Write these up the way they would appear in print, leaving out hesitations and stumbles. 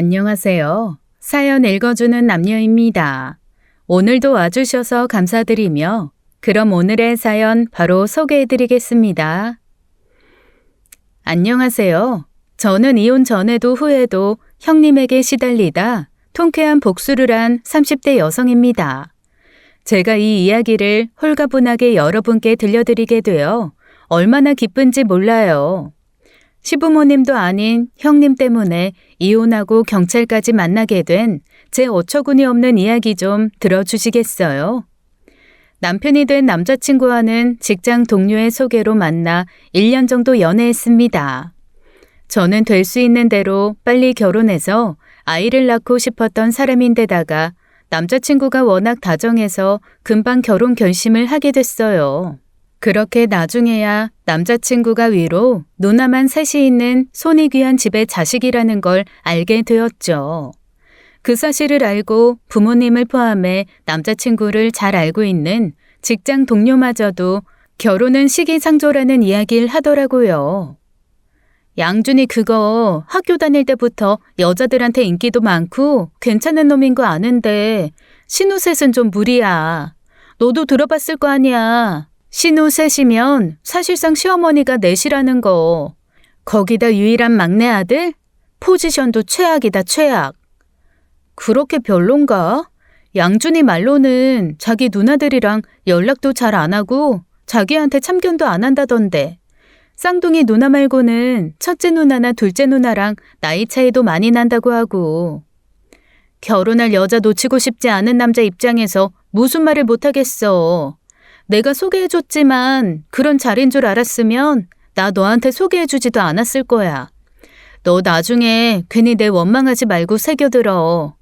안녕하세요. 사연 읽어주는 남녀입니다. 오늘도 와주셔서 감사드리며 그럼 오늘의 사연 바로 소개해드리겠습니다. 안녕하세요. 저는 이혼 전에도 후에도 형님에게 시달리다 통쾌한 복수를 한 30대 여성입니다. 제가 이 이야기를 홀가분하게 여러분께 들려드리게 되어 얼마나 기쁜지 몰라요. 시부모님도 아닌 형님 때문에 이혼하고 경찰까지 만나게 된 제 어처구니 없는 이야기 좀 들어주시겠어요? 남편이 된 남자친구와는 직장 동료의 소개로 만나 1년 정도 연애했습니다. 저는 될 수 있는 대로 빨리 결혼해서 아이를 낳고 싶었던 사람인데다가 남자친구가 워낙 다정해서 금방 결혼 결심을 하게 됐어요. 그렇게 나중에야 남자친구가 위로 누나만 셋이 있는 손이 귀한 집의 자식이라는 걸 알게 되었죠. 그 사실을 알고 부모님을 포함해 남자친구를 잘 알고 있는 직장 동료마저도 결혼은 시기상조라는 이야기를 하더라고요. 양준이 그거 학교 다닐 때부터 여자들한테 인기도 많고 괜찮은 놈인 거 아는데 신우셋은 좀 무리야. 너도 들어봤을 거 아니야. 신우셋이면 사실상 시어머니가 넷이라는 거. 거기다 유일한 막내 아들? 포지션도 최악이다 최악. 그렇게 별론가? 양준이 말로는 자기 누나들이랑 연락도 잘 안 하고 자기한테 참견도 안 한다던데. 쌍둥이 누나 말고는 첫째 누나나 둘째 누나랑 나이 차이도 많이 난다고 하고. 결혼할 여자 놓치고 싶지 않은 남자 입장에서 무슨 말을 못하겠어. 내가 소개해줬지만 그런 자리인 줄 알았으면 나 너한테 소개해주지도 않았을 거야. 너 나중에 괜히 내 원망하지 말고 새겨들어.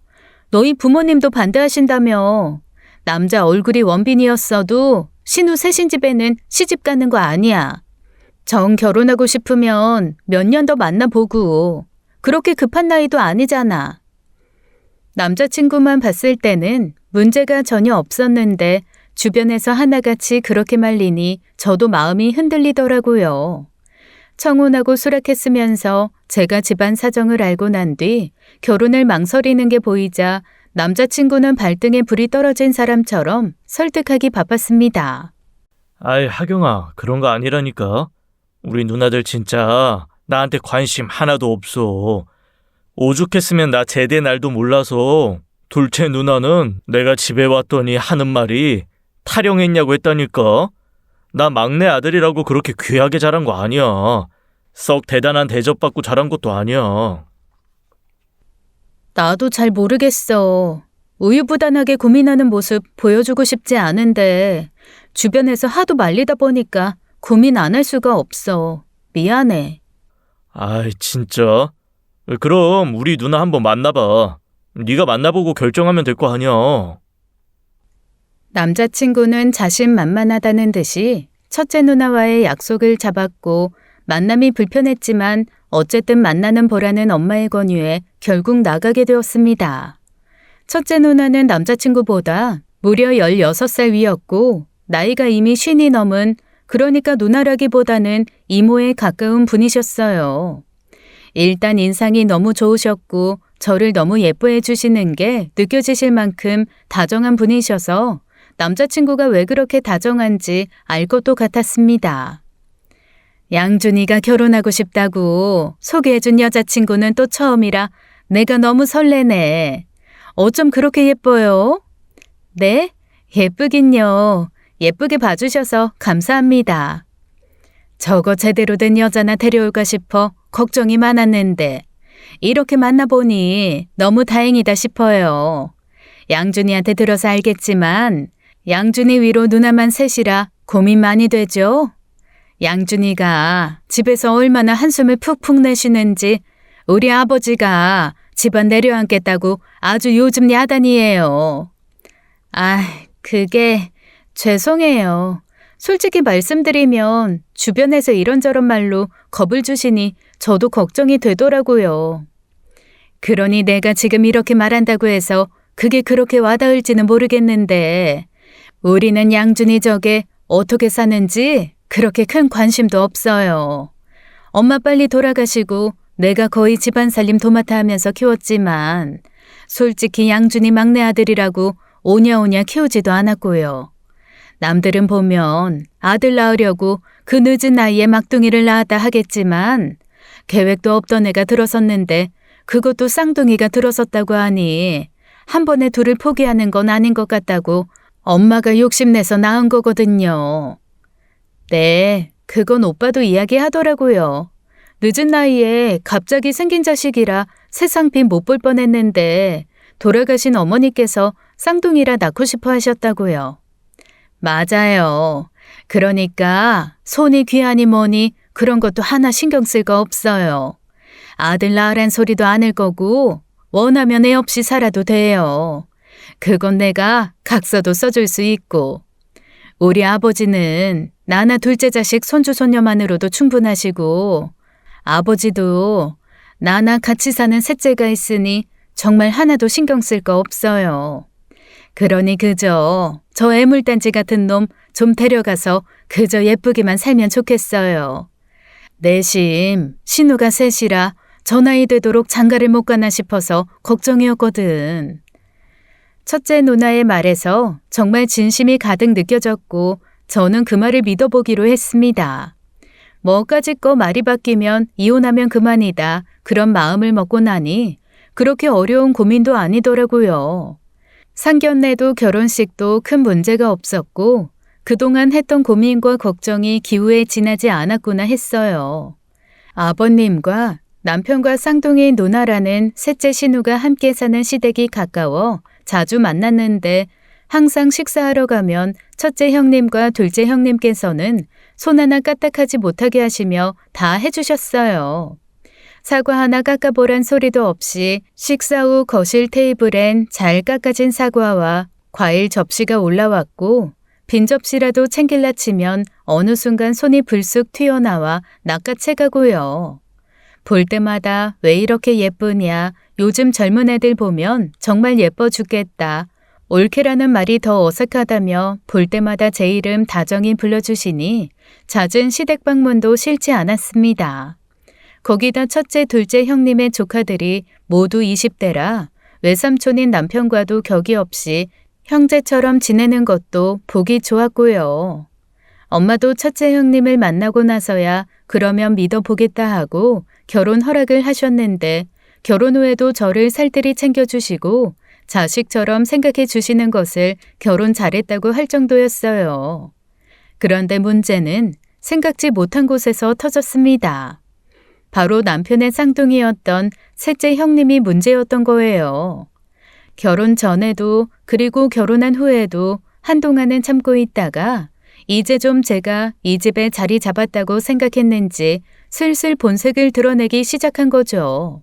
너희 부모님도 반대하신다며. 남자 얼굴이 원빈이었어도 신우 셋인 집에는 시집 가는 거 아니야. 정 결혼하고 싶으면 몇 년 더 만나보고. 그렇게 급한 나이도 아니잖아. 남자친구만 봤을 때는 문제가 전혀 없었는데 주변에서 하나같이 그렇게 말리니 저도 마음이 흔들리더라고요. 청혼하고 수락했으면서 제가 집안 사정을 알고 난 뒤 결혼을 망설이는 게 보이자 남자친구는 발등에 불이 떨어진 사람처럼 설득하기 바빴습니다. 아이, 하경아, 그런 거 아니라니까. 우리 누나들 진짜 나한테 관심 하나도 없어. 오죽했으면 나 제대 날도 몰라서 둘째 누나는 내가 집에 왔더니 하는 말이 타령했냐고 했다니까. 나 막내 아들이라고 그렇게 귀하게 자란 거 아니야. 썩 대단한 대접받고 자란 것도 아니야. 나도 잘 모르겠어. 우유부단하게 고민하는 모습 보여주고 싶지 않은데 주변에서 하도 말리다 보니까 고민 안 할 수가 없어. 미안해. 아이, 진짜? 그럼 우리 누나 한번 만나봐. 네가 만나보고 결정하면 될 거 아니야. 남자친구는 자신만만하다는 듯이 첫째 누나와의 약속을 잡았고 만남이 불편했지만 어쨌든 만나는 보라는 엄마의 권유에 결국 나가게 되었습니다. 첫째 누나는 남자친구보다 무려 16살 위였고 나이가 이미 50이 넘은, 그러니까 누나라기보다는 이모에 가까운 분이셨어요. 일단 인상이 너무 좋으셨고 저를 너무 예뻐해 주시는 게 느껴지실 만큼 다정한 분이셔서 남자친구가 왜 그렇게 다정한지 알 것도 같았습니다. 양준이가 결혼하고 싶다고 소개해준 여자친구는 또 처음이라 내가 너무 설레네. 어쩜 그렇게 예뻐요? 네? 예쁘긴요. 예쁘게 봐주셔서 감사합니다. 저거 제대로 된 여자나 데려올까 싶어 걱정이 많았는데 이렇게 만나보니 너무 다행이다 싶어요. 양준이한테 들어서 알겠지만 양준이 위로 누나만 셋이라 고민 많이 되죠? 양준이가 집에서 얼마나 한숨을 푹푹 내쉬는지 우리 아버지가 집안 내려앉겠다고 아주 요즘 야단이에요. 그게 죄송해요. 솔직히 말씀드리면 주변에서 이런저런 말로 겁을 주시니 저도 걱정이 되더라고요. 그러니 내가 지금 이렇게 말한다고 해서 그게 그렇게 와닿을지는 모르겠는데 우리는 양준이 저게 어떻게 사는지 그렇게 큰 관심도 없어요. 엄마 빨리 돌아가시고 내가 거의 집안 살림 도맡아 하면서 키웠지만 솔직히 양준이 막내 아들이라고 오냐오냐 키우지도 않았고요. 남들은 보면 아들 낳으려고 그 늦은 나이에 막둥이를 낳았다 하겠지만 계획도 없던 애가 들어섰는데 그것도 쌍둥이가 들어섰다고 하니 한 번에 둘을 포기하는 건 아닌 것 같다고 엄마가 욕심내서 낳은 거거든요. 네, 그건 오빠도 이야기하더라고요. 늦은 나이에 갑자기 생긴 자식이라 세상 빛 못 볼 뻔했는데 돌아가신 어머니께서 쌍둥이라 낳고 싶어 하셨다고요. 맞아요. 그러니까 손이 귀하니 뭐니 그런 것도 하나 신경 쓸 거 없어요. 아들 낳으란 소리도 않을 거고 원하면 애 없이 살아도 돼요. 그건 내가 각서도 써줄 수 있고. 우리 아버지는 나나 둘째 자식 손주 손녀만으로도 충분하시고 아버지도 나나 같이 사는 셋째가 있으니 정말 하나도 신경 쓸 거 없어요. 그러니 그저 저 애물단지 같은 놈 좀 데려가서 그저 예쁘게만 살면 좋겠어요. 내심 신우가 셋이라 저 나이 되도록 장가를 못 가나 싶어서 걱정이었거든. 첫째 누나의 말에서 정말 진심이 가득 느껴졌고 저는 그 말을 믿어보기로 했습니다. 뭐까짓거 말이 바뀌면 이혼하면 그만이다 그런 마음을 먹고 나니 그렇게 어려운 고민도 아니더라고요. 상견례도 결혼식도 큰 문제가 없었고 그동안 했던 고민과 걱정이 기우에 지나지 않았구나 했어요. 아버님과 남편과 쌍둥이 누나라는 셋째 신우가 함께 사는 시댁이 가까워 자주 만났는데 항상 식사하러 가면 첫째 형님과 둘째 형님께서는 손 하나 까딱하지 못하게 하시며 다 해주셨어요. 사과 하나 깎아보란 소리도 없이 식사 후 거실 테이블엔 잘 깎아진 사과와 과일 접시가 올라왔고 빈 접시라도 챙길라 치면 어느 순간 손이 불쑥 튀어나와 낚아채가고요. 볼 때마다 왜 이렇게 예쁘냐, 요즘 젊은 애들 보면 정말 예뻐 죽겠다. 올케라는 말이 더 어색하다며 볼 때마다 제 이름 다정히 불러주시니 잦은 시댁 방문도 싫지 않았습니다. 거기다 첫째, 둘째 형님의 조카들이 모두 20대라 외삼촌인 남편과도 격이 없이 형제처럼 지내는 것도 보기 좋았고요. 엄마도 첫째 형님을 만나고 나서야 그러면 믿어보겠다 하고 결혼 허락을 하셨는데 결혼 후에도 저를 살뜰히 챙겨주시고 자식처럼 생각해 주시는 것을 결혼 잘했다고 할 정도였어요. 그런데 문제는 생각지 못한 곳에서 터졌습니다. 바로 남편의 쌍둥이였던 셋째 형님이 문제였던 거예요. 결혼 전에도 그리고 결혼한 후에도 한동안은 참고 있다가 이제 좀 제가 이 집에 자리 잡았다고 생각했는지 슬슬 본색을 드러내기 시작한 거죠.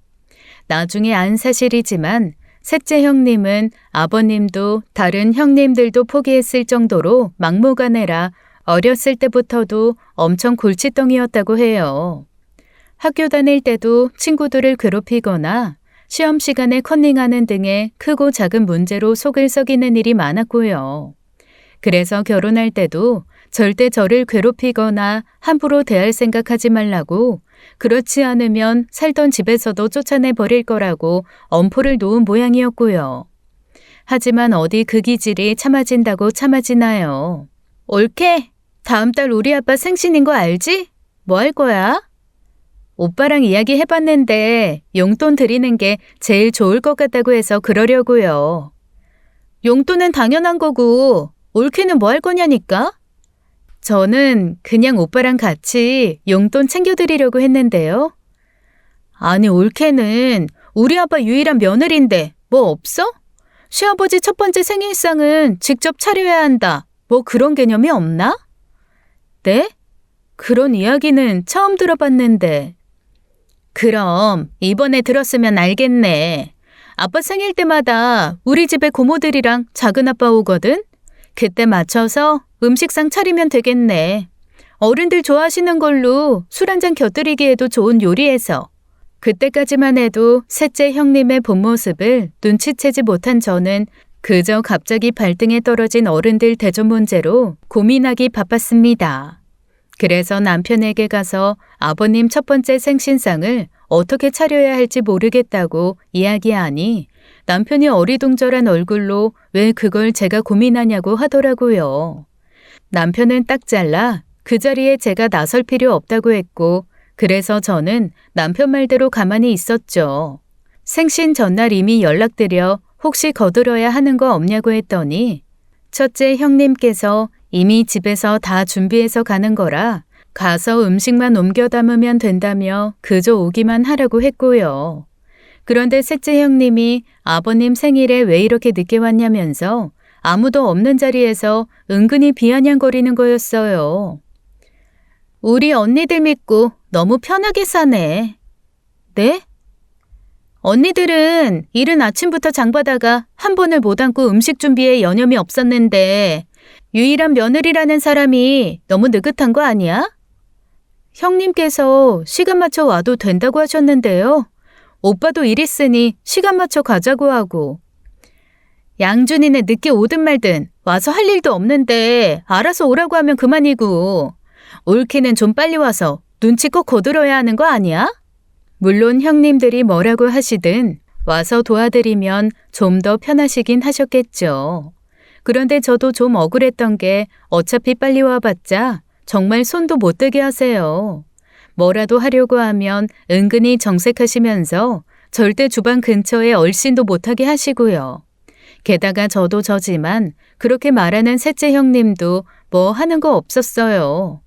나중에 안 사실이지만 셋째 형님은 아버님도 다른 형님들도 포기했을 정도로 막무가내라 어렸을 때부터도 엄청 골칫덩이였다고 해요. 학교 다닐 때도 친구들을 괴롭히거나 시험 시간에 컨닝하는 등의 크고 작은 문제로 속을 썩이는 일이 많았고요. 그래서 결혼할 때도 절대 저를 괴롭히거나 함부로 대할 생각하지 말라고 그렇지 않으면 살던 집에서도 쫓아내 버릴 거라고 엄포를 놓은 모양이었고요. 하지만 어디 그 기질이 참아진다고 참아지나요? 올케, 다음 달 우리 아빠 생신인 거 알지? 뭐 할 거야? 오빠랑 이야기 해봤는데 용돈 드리는 게 제일 좋을 것 같다고 해서 그러려고요. 용돈은 당연한 거고 올케는 뭐 할 거냐니까? 저는 그냥 오빠랑 같이 용돈 챙겨드리려고 했는데요. 아니 올케는 우리 아빠 유일한 며느리인데 뭐 없어? 시아버지 첫 번째 생일상은 직접 차려야 한다. 뭐 그런 개념이 없나? 네? 그런 이야기는 처음 들어봤는데. 그럼 이번에 들었으면 알겠네. 아빠 생일 때마다 우리 집에 고모들이랑 작은아빠 오거든? 그때 맞춰서 음식상 차리면 되겠네. 어른들 좋아하시는 걸로 술 한잔 곁들이기에도 좋은 요리해서. 그때까지만 해도 셋째 형님의 본 모습을 눈치채지 못한 저는 그저 갑자기 발등에 떨어진 어른들 대접 문제로 고민하기 바빴습니다. 그래서 남편에게 가서 아버님 첫 번째 생신상을 어떻게 차려야 할지 모르겠다고 이야기하니 남편이 어리둥절한 얼굴로 왜 그걸 제가 고민하냐고 하더라고요. 남편은 딱 잘라 그 자리에 제가 나설 필요 없다고 했고 그래서 저는 남편 말대로 가만히 있었죠. 생신 전날 이미 연락드려 혹시 거들어야 하는 거 없냐고 했더니 첫째 형님께서 이미 집에서 다 준비해서 가는 거라 가서 음식만 옮겨 담으면 된다며 그저 오기만 하라고 했고요. 그런데 셋째 형님이 아버님 생일에 왜 이렇게 늦게 왔냐면서 아무도 없는 자리에서 은근히 비아냥거리는 거였어요. 우리 언니들 믿고 너무 편하게 사네. 네? 언니들은 이른 아침부터 장봐다가 한 번을 못 앉고 음식 준비에 여념이 없었는데 유일한 며느리라는 사람이 너무 느긋한 거 아니야? 형님께서 시간 맞춰 와도 된다고 하셨는데요. 오빠도 일 있으니 시간 맞춰 가자고 하고. 양준이네 늦게 오든 말든 와서 할 일도 없는데 알아서 오라고 하면 그만이고. 올케는 좀 빨리 와서 눈치껏 거들어야 하는 거 아니야? 물론 형님들이 뭐라고 하시든 와서 도와드리면 좀 더 편하시긴 하셨겠죠. 그런데 저도 좀 억울했던 게 어차피 빨리 와봤자 정말 손도 못 대게 하세요. 뭐라도 하려고 하면 은근히 정색하시면서 절대 주방 근처에 얼씬도 못하게 하시고요. 게다가 저도 저지만 그렇게 말하는 셋째 형님도 뭐 하는 거 없었어요.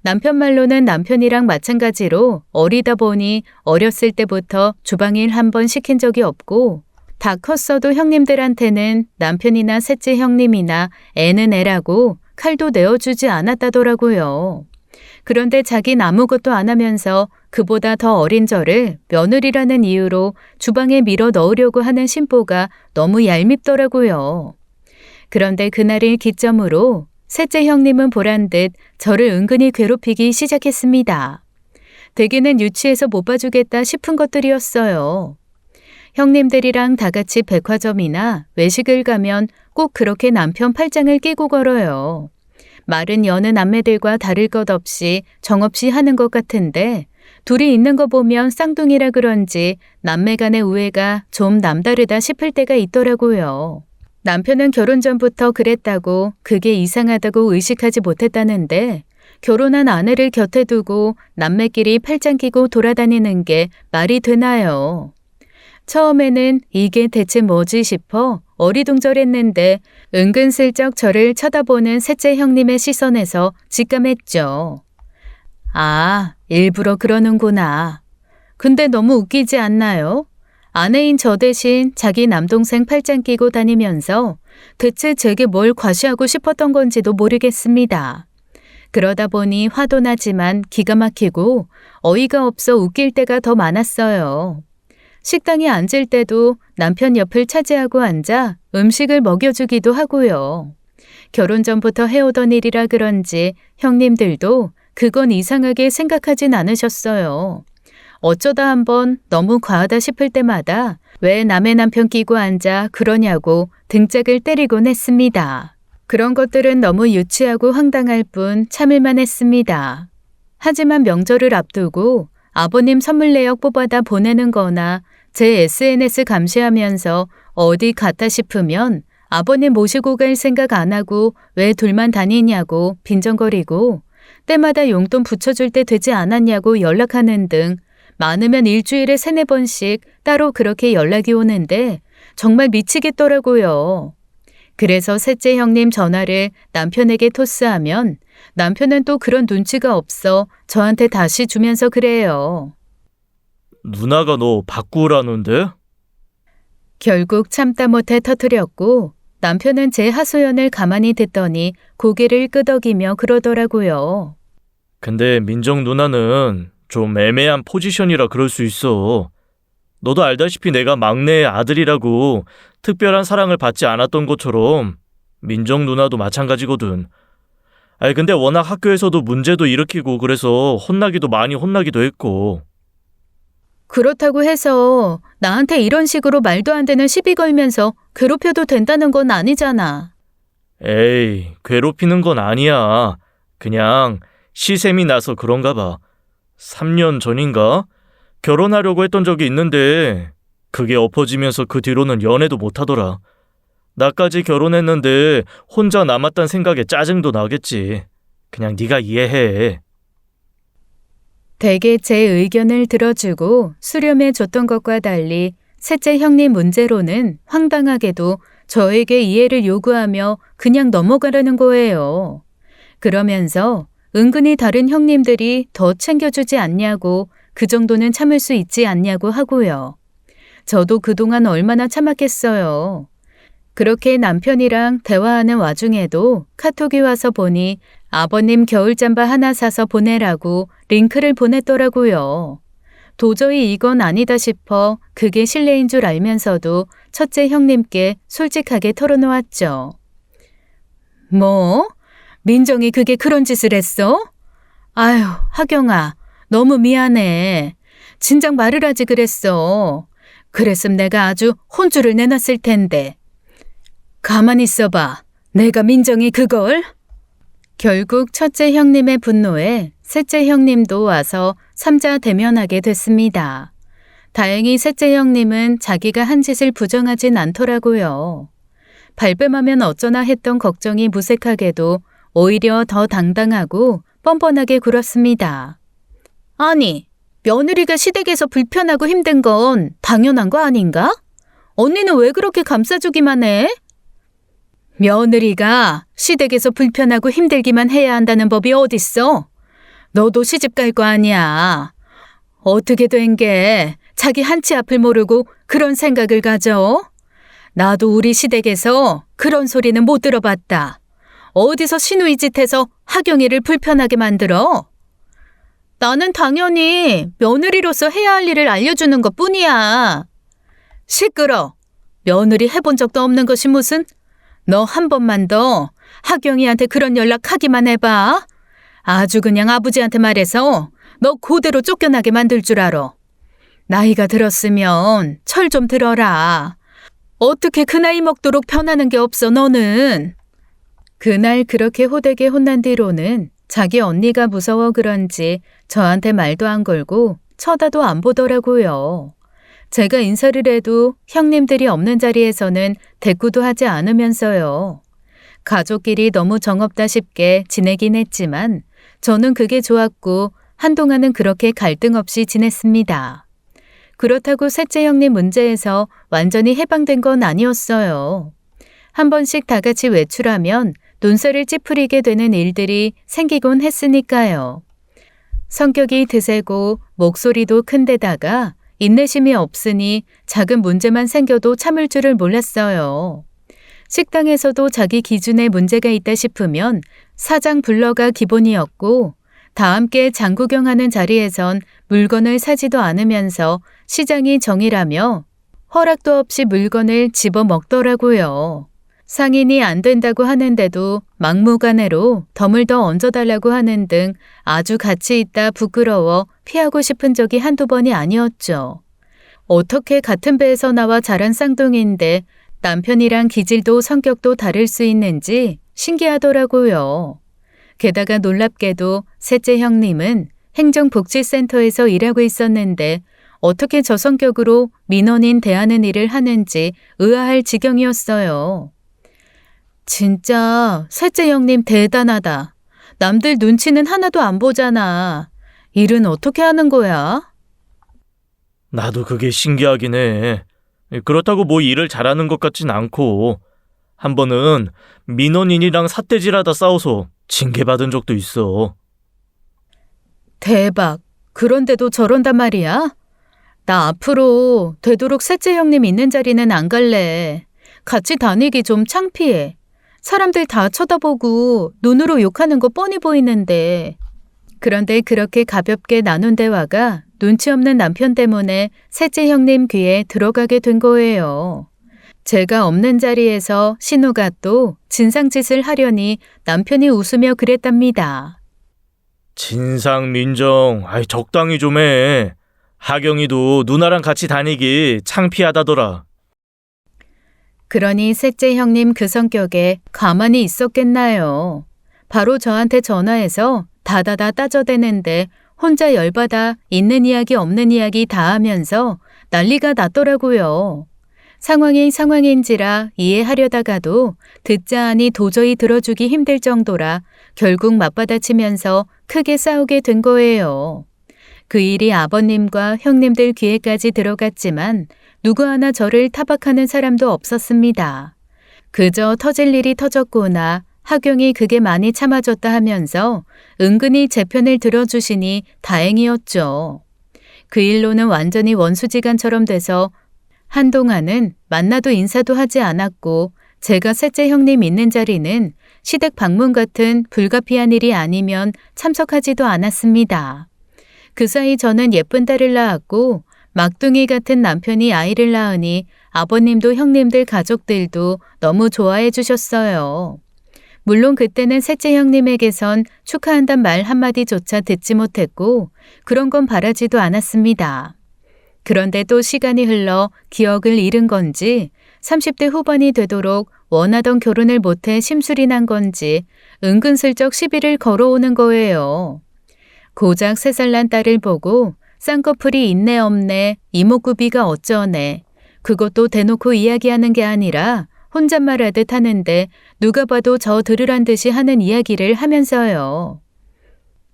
남편 말로는 남편이랑 마찬가지로 어리다 보니 어렸을 때부터 주방일 한 번 시킨 적이 없고 다 컸어도 형님들한테는 남편이나 셋째 형님이나 애는 애라고 칼도 내어주지 않았다더라고요. 그런데 자긴 아무것도 안 하면서 그보다 더 어린 저를 며느리라는 이유로 주방에 밀어 넣으려고 하는 심보가 너무 얄밉더라고요. 그런데 그날을 기점으로 셋째 형님은 보란듯 저를 은근히 괴롭히기 시작했습니다. 대개는 유치해서 못 봐주겠다 싶은 것들이었어요. 형님들이랑 다 같이 백화점이나 외식을 가면 꼭 그렇게 남편 팔짱을 끼고 걸어요. 말은 여느 남매들과 다를 것 없이 정없이 하는 것 같은데 둘이 있는 거 보면 쌍둥이라 그런지 남매 간의 우애가 좀 남다르다 싶을 때가 있더라고요. 남편은 결혼 전부터 그랬다고 그게 이상하다고 의식하지 못했다는데 결혼한 아내를 곁에 두고 남매끼리 팔짱 끼고 돌아다니는 게 말이 되나요? 처음에는 이게 대체 뭐지 싶어 어리둥절했는데 은근슬쩍 저를 쳐다보는 셋째 형님의 시선에서 직감했죠. 아, 일부러 그러는구나. 근데 너무 웃기지 않나요? 아내인 저 대신 자기 남동생 팔짱 끼고 다니면서 대체 제게 뭘 과시하고 싶었던 건지도 모르겠습니다. 그러다 보니 화도 나지만 기가 막히고 어이가 없어 웃길 때가 더 많았어요. 식당에 앉을 때도 남편 옆을 차지하고 앉아 음식을 먹여주기도 하고요. 결혼 전부터 해오던 일이라 그런지 형님들도 그건 이상하게 생각하진 않으셨어요. 어쩌다 한번 너무 과하다 싶을 때마다 왜 남의 남편 끼고 앉아 그러냐고 등짝을 때리곤 했습니다. 그런 것들은 너무 유치하고 황당할 뿐 참을만 했습니다. 하지만 명절을 앞두고 아버님 선물 내역 뽑아다 보내는 거나 제 SNS 감시하면서 어디 갔다 싶으면 아버님 모시고 갈 생각 안 하고 왜 둘만 다니냐고 빈정거리고 때마다 용돈 붙여줄 때 되지 않았냐고 연락하는 등 많으면 일주일에 3-4번씩 따로 그렇게 연락이 오는데 정말 미치겠더라고요. 그래서 셋째 형님 전화를 남편에게 토스하면 남편은 또 그런 눈치가 없어 저한테 다시 주면서 그래요. 누나가 너 바꾸라는데? 결국 참다 못해 터뜨렸고 남편은 제 하소연을 가만히 듣더니 고개를 끄덕이며 그러더라고요. 근데 민정 누나는 좀 애매한 포지션이라 그럴 수 있어. 너도 알다시피 내가 막내의 아들이라고 특별한 사랑을 받지 않았던 것처럼 민정 누나도 마찬가지거든. 아니 근데 워낙 학교에서도 문제도 일으키고 그래서 혼나기도 많이 혼나기도 했고. 그렇다고 해서 나한테 이런 식으로 말도 안 되는 시비 걸면서 괴롭혀도 된다는 건 아니잖아. 에이, 괴롭히는 건 아니야. 그냥 시샘이 나서 그런가 봐. 3년 전인가? 결혼하려고 했던 적이 있는데 그게 엎어지면서 그 뒤로는 연애도 못하더라. 나까지 결혼했는데 혼자 남았단 생각에 짜증도 나겠지. 그냥 네가 이해해. 대개 제 의견을 들어주고 수렴해 줬던 것과 달리 셋째 형님 문제로는 황당하게도 저에게 이해를 요구하며 그냥 넘어가려는 거예요. 그러면서 은근히 다른 형님들이 더 챙겨주지 않냐고, 그 정도는 참을 수 있지 않냐고 하고요. 저도 그동안 얼마나 참았겠어요. 그렇게 남편이랑 대화하는 와중에도 카톡이 와서 보니 아버님 겨울잠바 하나 사서 보내라고 링크를 보냈더라고요. 도저히 이건 아니다 싶어 그게 실례인 줄 알면서도 첫째 형님께 솔직하게 털어놓았죠. 뭐? 민정이 그게 그런 짓을 했어? 아휴, 하경아, 너무 미안해. 진작 말을 하지 그랬어. 그랬으면 내가 아주 혼쭐을 내놨을 텐데. 가만히 있어봐. 내가 민정이 그걸? 결국 첫째 형님의 분노에 셋째 형님도 와서 삼자 대면하게 됐습니다. 다행히 셋째 형님은 자기가 한 짓을 부정하진 않더라고요. 발뺌하면 어쩌나 했던 걱정이 무색하게도 오히려 더 당당하고 뻔뻔하게 굴었습니다. 아니, 며느리가 시댁에서 불편하고 힘든 건 당연한 거 아닌가? 언니는 왜 그렇게 감싸주기만 해? 며느리가 시댁에서 불편하고 힘들기만 해야 한다는 법이 어딨어? 너도 시집 갈 거 아니야. 어떻게 된 게 자기 한치 앞을 모르고 그런 생각을 가져? 나도 우리 시댁에서 그런 소리는 못 들어봤다. 어디서 시누이 짓해서 하경이를 불편하게 만들어? 나는 당연히 며느리로서 해야 할 일을 알려주는 것 뿐이야. 시끄러. 며느리 해본 적도 없는 것이 무슨? 너 한 번만 더 하경이한테 그런 연락하기만 해봐. 아주 그냥 아버지한테 말해서 너 그대로 쫓겨나게 만들 줄 알아. 나이가 들었으면 철 좀 들어라. 어떻게 그 나이 먹도록 변하는 게 없어 너는. 그날 그렇게 호되게 혼난 뒤로는 자기 언니가 무서워 그런지 저한테 말도 안 걸고 쳐다도 안 보더라고요. 제가 인사를 해도 형님들이 없는 자리에서는 대꾸도 하지 않으면서요. 가족끼리 너무 정없다 싶게 지내긴 했지만 저는 그게 좋았고 한동안은 그렇게 갈등 없이 지냈습니다. 그렇다고 셋째 형님 문제에서 완전히 해방된 건 아니었어요. 한 번씩 다 같이 외출하면 눈살을 찌푸리게 되는 일들이 생기곤 했으니까요. 성격이 드세고 목소리도 큰 데다가 인내심이 없으니 작은 문제만 생겨도 참을 줄을 몰랐어요. 식당에서도 자기 기준에 문제가 있다 싶으면 사장 불러가 기본이었고 다 함께 장 구경하는 자리에선 물건을 사지도 않으면서 시장이 정이라며 허락도 없이 물건을 집어먹더라고요. 상인이 안 된다고 하는데도 막무가내로 덤을 더 얹어달라고 하는 등 아주 가치 있다 부끄러워 피하고 싶은 적이 한두 번이 아니었죠. 어떻게 같은 배에서 나와 자란 쌍둥이인데 남편이랑 기질도 성격도 다를 수 있는지 신기하더라고요. 게다가 놀랍게도 셋째 형님은 행정복지센터에서 일하고 있었는데 어떻게 저 성격으로 민원인 대하는 일을 하는지 의아할 지경이었어요. 진짜 셋째 형님 대단하다. 남들 눈치는 하나도 안 보잖아. 일은 어떻게 하는 거야? 나도 그게 신기하긴 해. 그렇다고 뭐 일을 잘하는 것 같진 않고 한 번은 민원인이랑 삿대질하다 싸워서 징계받은 적도 있어. 대박. 그런데도 저런단 말이야? 나 앞으로 되도록 셋째 형님 있는 자리는 안 갈래. 같이 다니기 좀 창피해. 사람들 다 쳐다보고 눈으로 욕하는 거 뻔히 보이는데. 그런데 그렇게 가볍게 나눈 대화가 눈치 없는 남편 때문에 셋째 형님 귀에 들어가게 된 거예요. 제가 없는 자리에서 신우가 또 진상짓을 하려니 남편이 웃으며 그랬답니다. 진상, 민정, 적당히 좀 해. 하경이도 누나랑 같이 다니기 창피하다더라. 그러니 셋째 형님 그 성격에 가만히 있었겠나요. 바로 저한테 전화해서 다다다 따져대는데 혼자 열받아 있는 이야기 없는 이야기 다 하면서 난리가 났더라고요. 상황이 상황인지라 이해하려다가도 듣자 하니 도저히 들어주기 힘들 정도라 결국 맞받아치면서 크게 싸우게 된 거예요. 그 일이 아버님과 형님들 귀에까지 들어갔지만 누구 하나 저를 타박하는 사람도 없었습니다. 그저 터질 일이 터졌구나, 하경이 그게 많이 참아줬다 하면서 은근히 제 편을 들어주시니 다행이었죠. 그 일로는 완전히 원수지간처럼 돼서 한동안은 만나도 인사도 하지 않았고 제가 셋째 형님 있는 자리는 시댁 방문 같은 불가피한 일이 아니면 참석하지도 않았습니다. 그 사이 저는 예쁜 딸을 낳았고 막둥이 같은 남편이 아이를 낳으니 아버님도 형님들 가족들도 너무 좋아해 주셨어요. 물론 그때는 셋째 형님에게선 축하한단 말 한마디조차 듣지 못했고 그런 건 바라지도 않았습니다. 그런데 또 시간이 흘러 기억을 잃은 건지 30대 후반이 되도록 원하던 결혼을 못해 심술이 난 건지 은근슬쩍 시비를 걸어오는 거예요. 고작 3살 난 딸을 보고 쌍꺼풀이 있네 없네, 이목구비가 어쩌네. 그것도 대놓고 이야기하는 게 아니라 혼잣말하듯 하는데 누가 봐도 저 들으란 듯이 하는 이야기를 하면서요.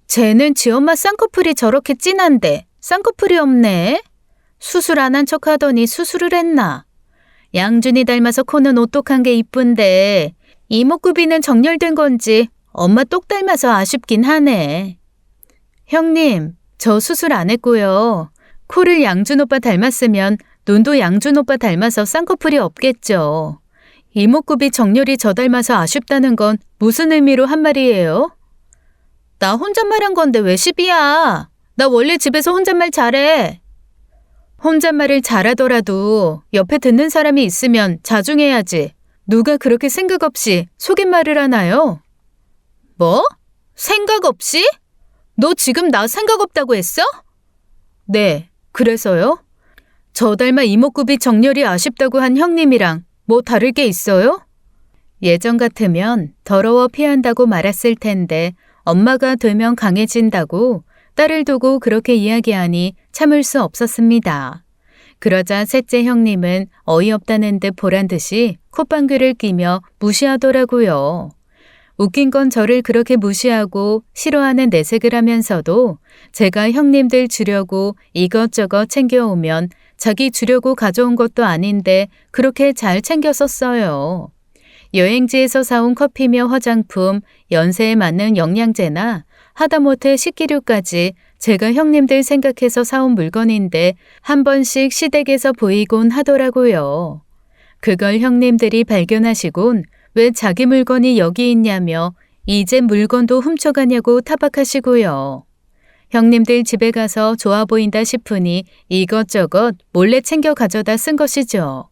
쟤는 지 엄마 쌍꺼풀이 저렇게 진한데 쌍꺼풀이 없네. 수술 안 한 척 하더니 수술을 했나. 양준이 닮아서 코는 오똑한 게 이쁜데 이목구비는 정렬된 건지 엄마 똑 닮아서 아쉽긴 하네. 형님, 저 수술 안 했고요. 코를 양준 오빠 닮았으면 눈도 양준 오빠 닮아서 쌍꺼풀이 없겠죠. 이목구비 정렬이 저 닮아서 아쉽다는 건 무슨 의미로 한 말이에요? 나 혼잣말한 건데 왜 시비야? 나 원래 집에서 혼잣말 잘해. 혼잣말을 잘하더라도 옆에 듣는 사람이 있으면 자중해야지. 누가 그렇게 생각 없이 속임말을 하나요? 뭐? 생각 없이? 너 지금 나 생각 없다고 했어? 네, 그래서요? 저 닮아 이목구비 정렬이 아쉽다고 한 형님이랑 뭐 다를 게 있어요? 예전 같으면 더러워 피한다고 말았을 텐데 엄마가 되면 강해진다고 딸을 두고 그렇게 이야기하니 참을 수 없었습니다. 그러자 셋째 형님은 어이없다는 듯 보란 듯이 콧방귀를 끼며 무시하더라고요. 웃긴 건 저를 그렇게 무시하고 싫어하는 내색을 하면서도 제가 형님들 주려고 이것저것 챙겨오면 자기 주려고 가져온 것도 아닌데 그렇게 잘 챙겨 썼어요. 여행지에서 사온 커피며 화장품, 연세에 맞는 영양제나 하다못해 식기류까지 제가 형님들 생각해서 사온 물건인데 한 번씩 시댁에서 보이곤 하더라고요. 그걸 형님들이 발견하시곤 왜 자기 물건이 여기 있냐며 이제 물건도 훔쳐가냐고 타박하시고요. 형님들 집에 가서 좋아 보인다 싶으니 이것저것 몰래 챙겨 가져다 쓴 것이죠.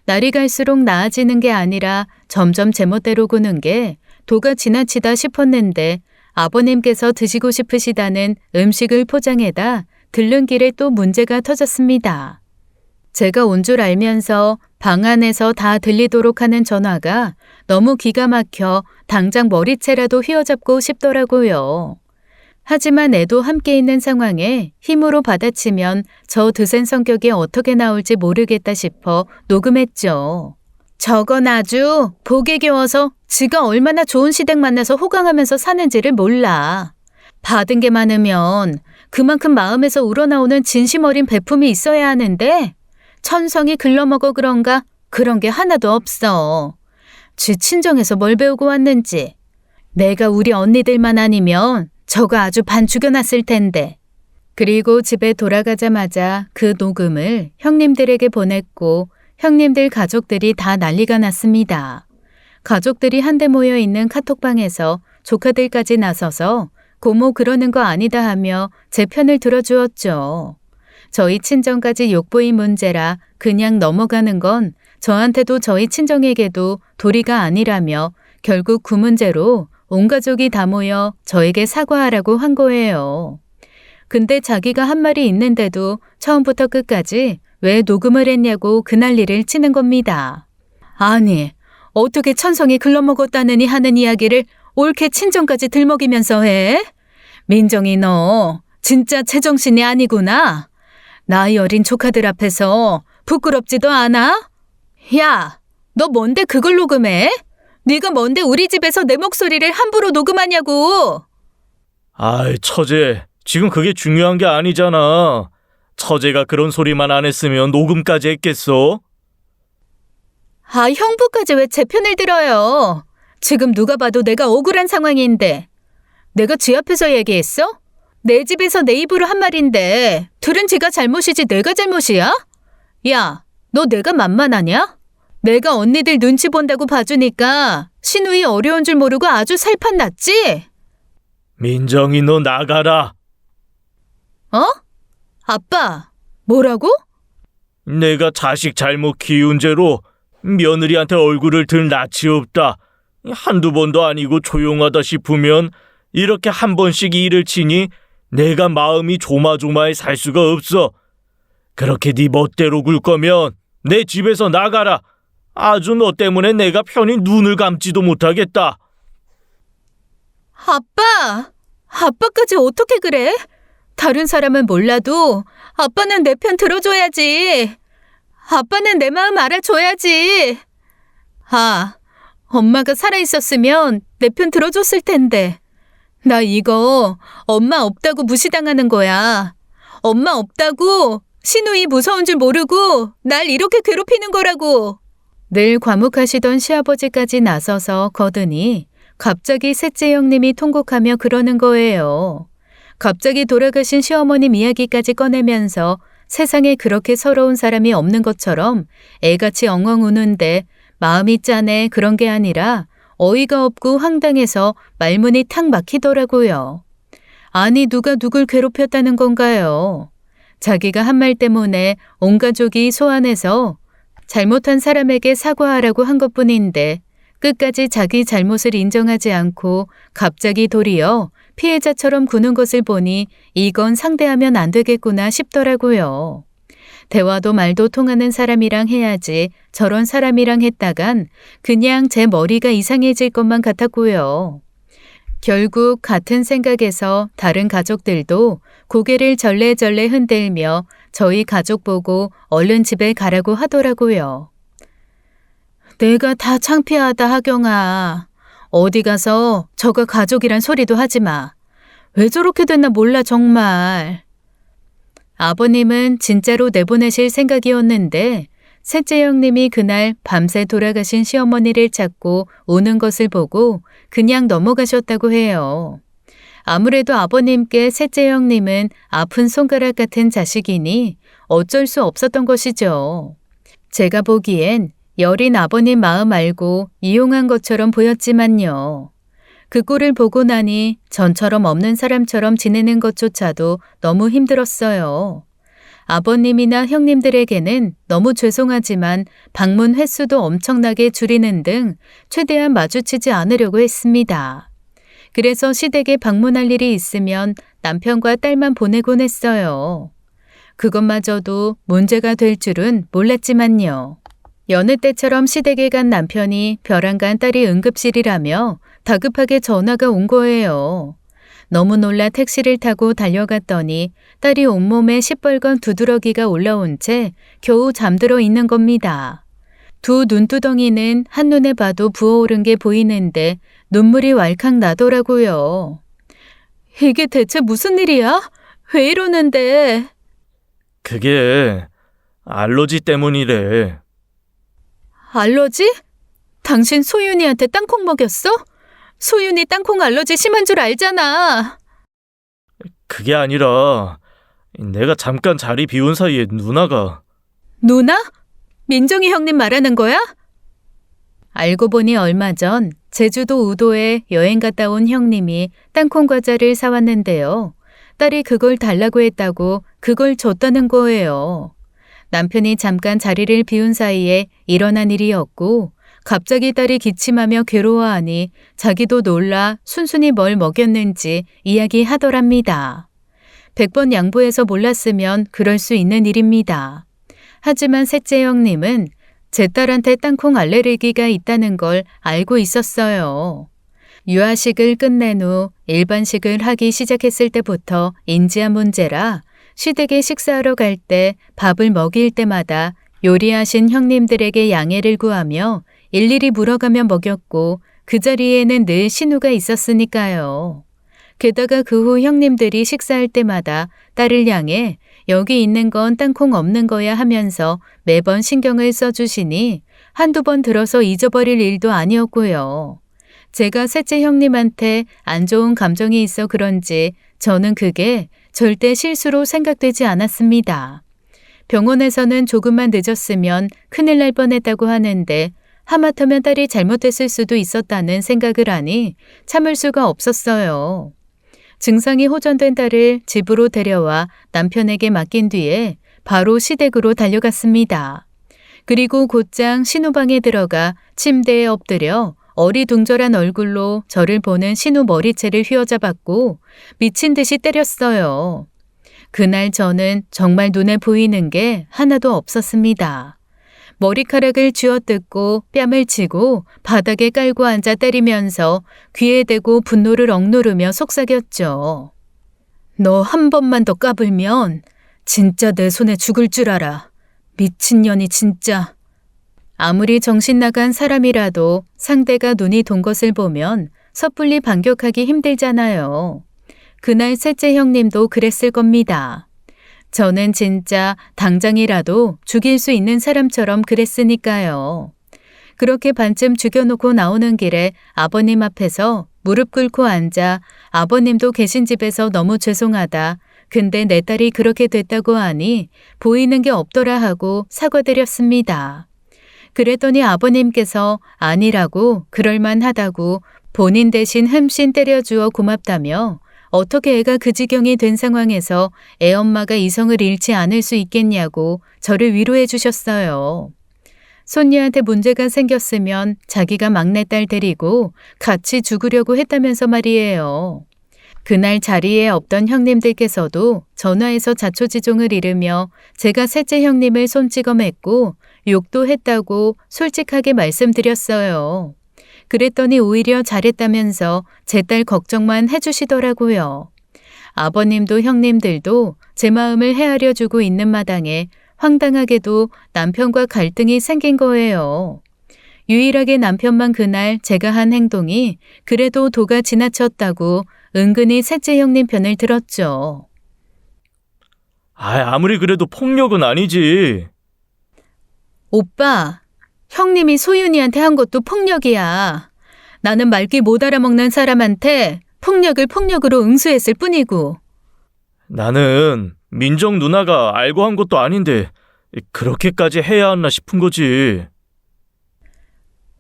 날이 갈수록 나아지는 게 아니라 점점 제멋대로 구는 게 도가 지나치다 싶었는데 아버님께서 드시고 싶으시다는 음식을 포장해다 들른 길에 또 문제가 터졌습니다. 제가 온 줄 알면서 방 안에서 다 들리도록 하는 전화가 너무 기가 막혀 당장 머리채라도 휘어잡고 싶더라고요. 하지만 애도 함께 있는 상황에 힘으로 받아치면 저 드센 성격이 어떻게 나올지 모르겠다 싶어 녹음했죠. 저건 아주 복에 겨워서 지가 얼마나 좋은 시댁 만나서 호강하면서 사는지를 몰라. 받은 게 많으면 그만큼 마음에서 우러나오는 진심 어린 베품이 있어야 하는데 천성이 글러먹어 그런가 그런 게 하나도 없어. 지 친정에서 뭘 배우고 왔는지. 내가 우리 언니들만 아니면 저거 아주 반 죽여놨을 텐데. 그리고 집에 돌아가자마자 그 녹음을 형님들에게 보냈고 형님들 가족들이 다 난리가 났습니다. 가족들이 한데 모여 있는 카톡방에서 조카들까지 나서서 고모 그러는 거 아니다 하며 제 편을 들어주었죠. 저희 친정까지 욕보인 문제라 그냥 넘어가는 건 저한테도 저희 친정에게도 도리가 아니라며 결국 그 문제로 온 가족이 다 모여 저에게 사과하라고 한 거예요. 근데 자기가 한 말이 있는데도 처음부터 끝까지 왜 녹음을 했냐고 그 난리를 치는 겁니다. 아니, 어떻게 천성이 글러먹었다느니 하는 이야기를 옳게 친정까지 들먹이면서 해? 민정이 너 진짜 제정신이 아니구나. 나이 어린 조카들 앞에서 부끄럽지도 않아? 야, 너 뭔데 그걸 녹음해? 네가 뭔데 우리 집에서 내 목소리를 함부로 녹음하냐고. 아이, 처제. 지금 그게 중요한 게 아니잖아. 처제가 그런 소리만 안 했으면 녹음까지 했겠어? 아, 형부까지 왜 제 편을 들어요? 지금 누가 봐도 내가 억울한 상황인데. 내가 지 앞에서 얘기했어? 내 집에서 내 입으로 한 말인데 들은 지가 잘못이지 내가 잘못이야? 야, 너 내가 만만하냐? 내가 언니들 눈치 본다고 봐주니까 시누이 어려운 줄 모르고 아주 살판 났지? 민정이 너 나가라. 어? 아빠, 뭐라고? 내가 자식 잘못 키운 죄로 며느리한테 얼굴을 들 낯이 없다. 한두 번도 아니고 조용하다 싶으면 이렇게 한 번씩 일을 치니 내가 마음이 조마조마해 살 수가 없어. 그렇게 네 멋대로 굴 거면 내 집에서 나가라. 아주 너 때문에 내가 편히 눈을 감지도 못하겠다. 아빠! 아빠까지 어떻게 그래? 다른 사람은 몰라도 아빠는 내 편 들어줘야지. 아빠는 내 마음 알아줘야지. 아, 엄마가 살아있었으면 내 편 들어줬을 텐데. 나 이거 엄마 없다고 무시당하는 거야. 엄마 없다고 시누이 무서운 줄 모르고 날 이렇게 괴롭히는 거라고. 늘 과묵하시던 시아버지까지 나서서 거드니 갑자기 셋째 형님이 통곡하며 그러는 거예요. 갑자기 돌아가신 시어머님 이야기까지 꺼내면서 세상에 그렇게 서러운 사람이 없는 것처럼 애같이 엉엉 우는데 마음이 짠해 그런 게 아니라 어이가 없고 황당해서 말문이 탁 막히더라고요. 아니 누가 누굴 괴롭혔다는 건가요? 자기가 한 말 때문에 온 가족이 소환해서 잘못한 사람에게 사과하라고 한 것뿐인데 끝까지 자기 잘못을 인정하지 않고 갑자기 도리어 피해자처럼 구는 것을 보니 이건 상대하면 안 되겠구나 싶더라고요. 대화도 말도 통하는 사람이랑 해야지 저런 사람이랑 했다간 그냥 제 머리가 이상해질 것만 같았고요. 결국 같은 생각에서 다른 가족들도 고개를 절레절레 흔들며 저희 가족 보고 얼른 집에 가라고 하더라고요. 내가 다 창피하다 하경아. 어디 가서 저가 가족이란 소리도 하지 마. 왜 저렇게 됐나 몰라 정말. 아버님은 진짜로 내보내실 생각이었는데 셋째 형님이 그날 밤새 돌아가신 시어머니를 찾고 우는 것을 보고 그냥 넘어가셨다고 해요. 아무래도 아버님께 셋째 형님은 아픈 손가락 같은 자식이니 어쩔 수 없었던 것이죠. 제가 보기엔 여린 아버님 마음 알고 이용한 것처럼 보였지만요. 그 꼴을 보고 나니 전처럼 없는 사람처럼 지내는 것조차도 너무 힘들었어요. 아버님이나 형님들에게는 너무 죄송하지만 방문 횟수도 엄청나게 줄이는 등 최대한 마주치지 않으려고 했습니다. 그래서 시댁에 방문할 일이 있으면 남편과 딸만 보내곤 했어요. 그것마저도 문제가 될 줄은 몰랐지만요. 여느 때처럼 시댁에 간 남편이 벼랑간 딸이 응급실이라며 다급하게 전화가 온 거예요. 너무 놀라 택시를 타고 달려갔더니 딸이 온몸에 시뻘건 두드러기가 올라온 채 겨우 잠들어 있는 겁니다. 두 눈두덩이는 한눈에 봐도 부어오른 게 보이는데 눈물이 왈칵 나더라고요. 이게 대체 무슨 일이야? 왜 이러는데? 그게 알러지 때문이래. 알러지? 당신 소윤이한테 땅콩 먹였어? 소윤이 땅콩 알러지 심한 줄 알잖아. 그게 아니라 내가 잠깐 자리 비운 사이에 누나가. 누나? 민정이 형님 말하는 거야? 알고 보니 얼마 전 제주도 우도에 여행 갔다 온 형님이 땅콩 과자를 사왔는데요. 딸이 그걸 달라고 했다고 그걸 줬다는 거예요. 남편이 잠깐 자리를 비운 사이에 일어난 일이었고 갑자기 딸이 기침하며 괴로워하니 자기도 놀라 순순히 뭘 먹였는지 이야기하더랍니다. 100번 양보해서 몰랐으면 그럴 수 있는 일입니다. 하지만 셋째 형님은 제 딸한테 땅콩 알레르기가 있다는 걸 알고 있었어요. 유아식을 끝낸 후 일반식을 하기 시작했을 때부터 인지한 문제라 시댁에 식사하러 갈 때 밥을 먹일 때마다 요리하신 형님들에게 양해를 구하며 일일이 물어가며 먹였고 그 자리에는 늘 신우가 있었으니까요. 게다가 그 후 형님들이 식사할 때마다 딸을 향해 여기 있는 건 땅콩 없는 거야 하면서 매번 신경을 써주시니 한두 번 들어서 잊어버릴 일도 아니었고요. 제가 셋째 형님한테 안 좋은 감정이 있어 그런지 저는 그게 절대 실수로 생각되지 않았습니다. 병원에서는 조금만 늦었으면 큰일 날 뻔했다고 하는데 하마터면 딸이 잘못됐을 수도 있었다는 생각을 하니 참을 수가 없었어요. 증상이 호전된 딸을 집으로 데려와 남편에게 맡긴 뒤에 바로 시댁으로 달려갔습니다. 그리고 곧장 신우방에 들어가 침대에 엎드려 어리둥절한 얼굴로 저를 보는 신우 머리채를 휘어잡았고 미친 듯이 때렸어요. 그날 저는 정말 눈에 보이는 게 하나도 없었습니다. 머리카락을 쥐어뜯고 뺨을 치고 바닥에 깔고 앉아 때리면서 귀에 대고 분노를 억누르며 속삭였죠. 너 한 번만 더 까불면 진짜 내 손에 죽을 줄 알아. 미친년이 진짜. 아무리 정신 나간 사람이라도 상대가 눈이 돈 것을 보면 섣불리 반격하기 힘들잖아요. 그날 셋째 형님도 그랬을 겁니다. 저는 진짜 당장이라도 죽일 수 있는 사람처럼 그랬으니까요. 그렇게 반쯤 죽여놓고 나오는 길에 아버님 앞에서 무릎 꿇고 앉아 아버님도 계신 집에서 너무 죄송하다. 근데 내 딸이 그렇게 됐다고 하니 보이는 게 없더라 하고 사과드렸습니다. 그랬더니 아버님께서 아니라고 그럴만하다고 본인 대신 흠씬 때려주어 고맙다며 어떻게 애가 그 지경이 된 상황에서 애엄마가 이성을 잃지 않을 수 있겠냐고 저를 위로해 주셨어요. 손녀한테 문제가 생겼으면 자기가 막내딸 데리고 같이 죽으려고 했다면서 말이에요. 그날 자리에 없던 형님들께서도 전화해서 자초지종을 이르며 제가 셋째 형님을 손찍어 맸고 욕도 했다고 솔직하게 말씀드렸어요. 그랬더니 오히려 잘했다면서 제 딸 걱정만 해주시더라고요. 아버님도 형님들도 제 마음을 헤아려 주고 있는 마당에 황당하게도 남편과 갈등이 생긴 거예요. 유일하게 남편만 그날 제가 한 행동이 그래도 도가 지나쳤다고 은근히 셋째 형님 편을 들었죠. 아무리 그래도 폭력은 아니지. 오빠, 형님이 소윤이한테 한 것도 폭력이야. 나는 말귀 못 알아먹는 사람한테 폭력을 폭력으로 응수했을 뿐이고. 나는 민정 누나가 알고 한 것도 아닌데 그렇게까지 해야 하나 싶은 거지.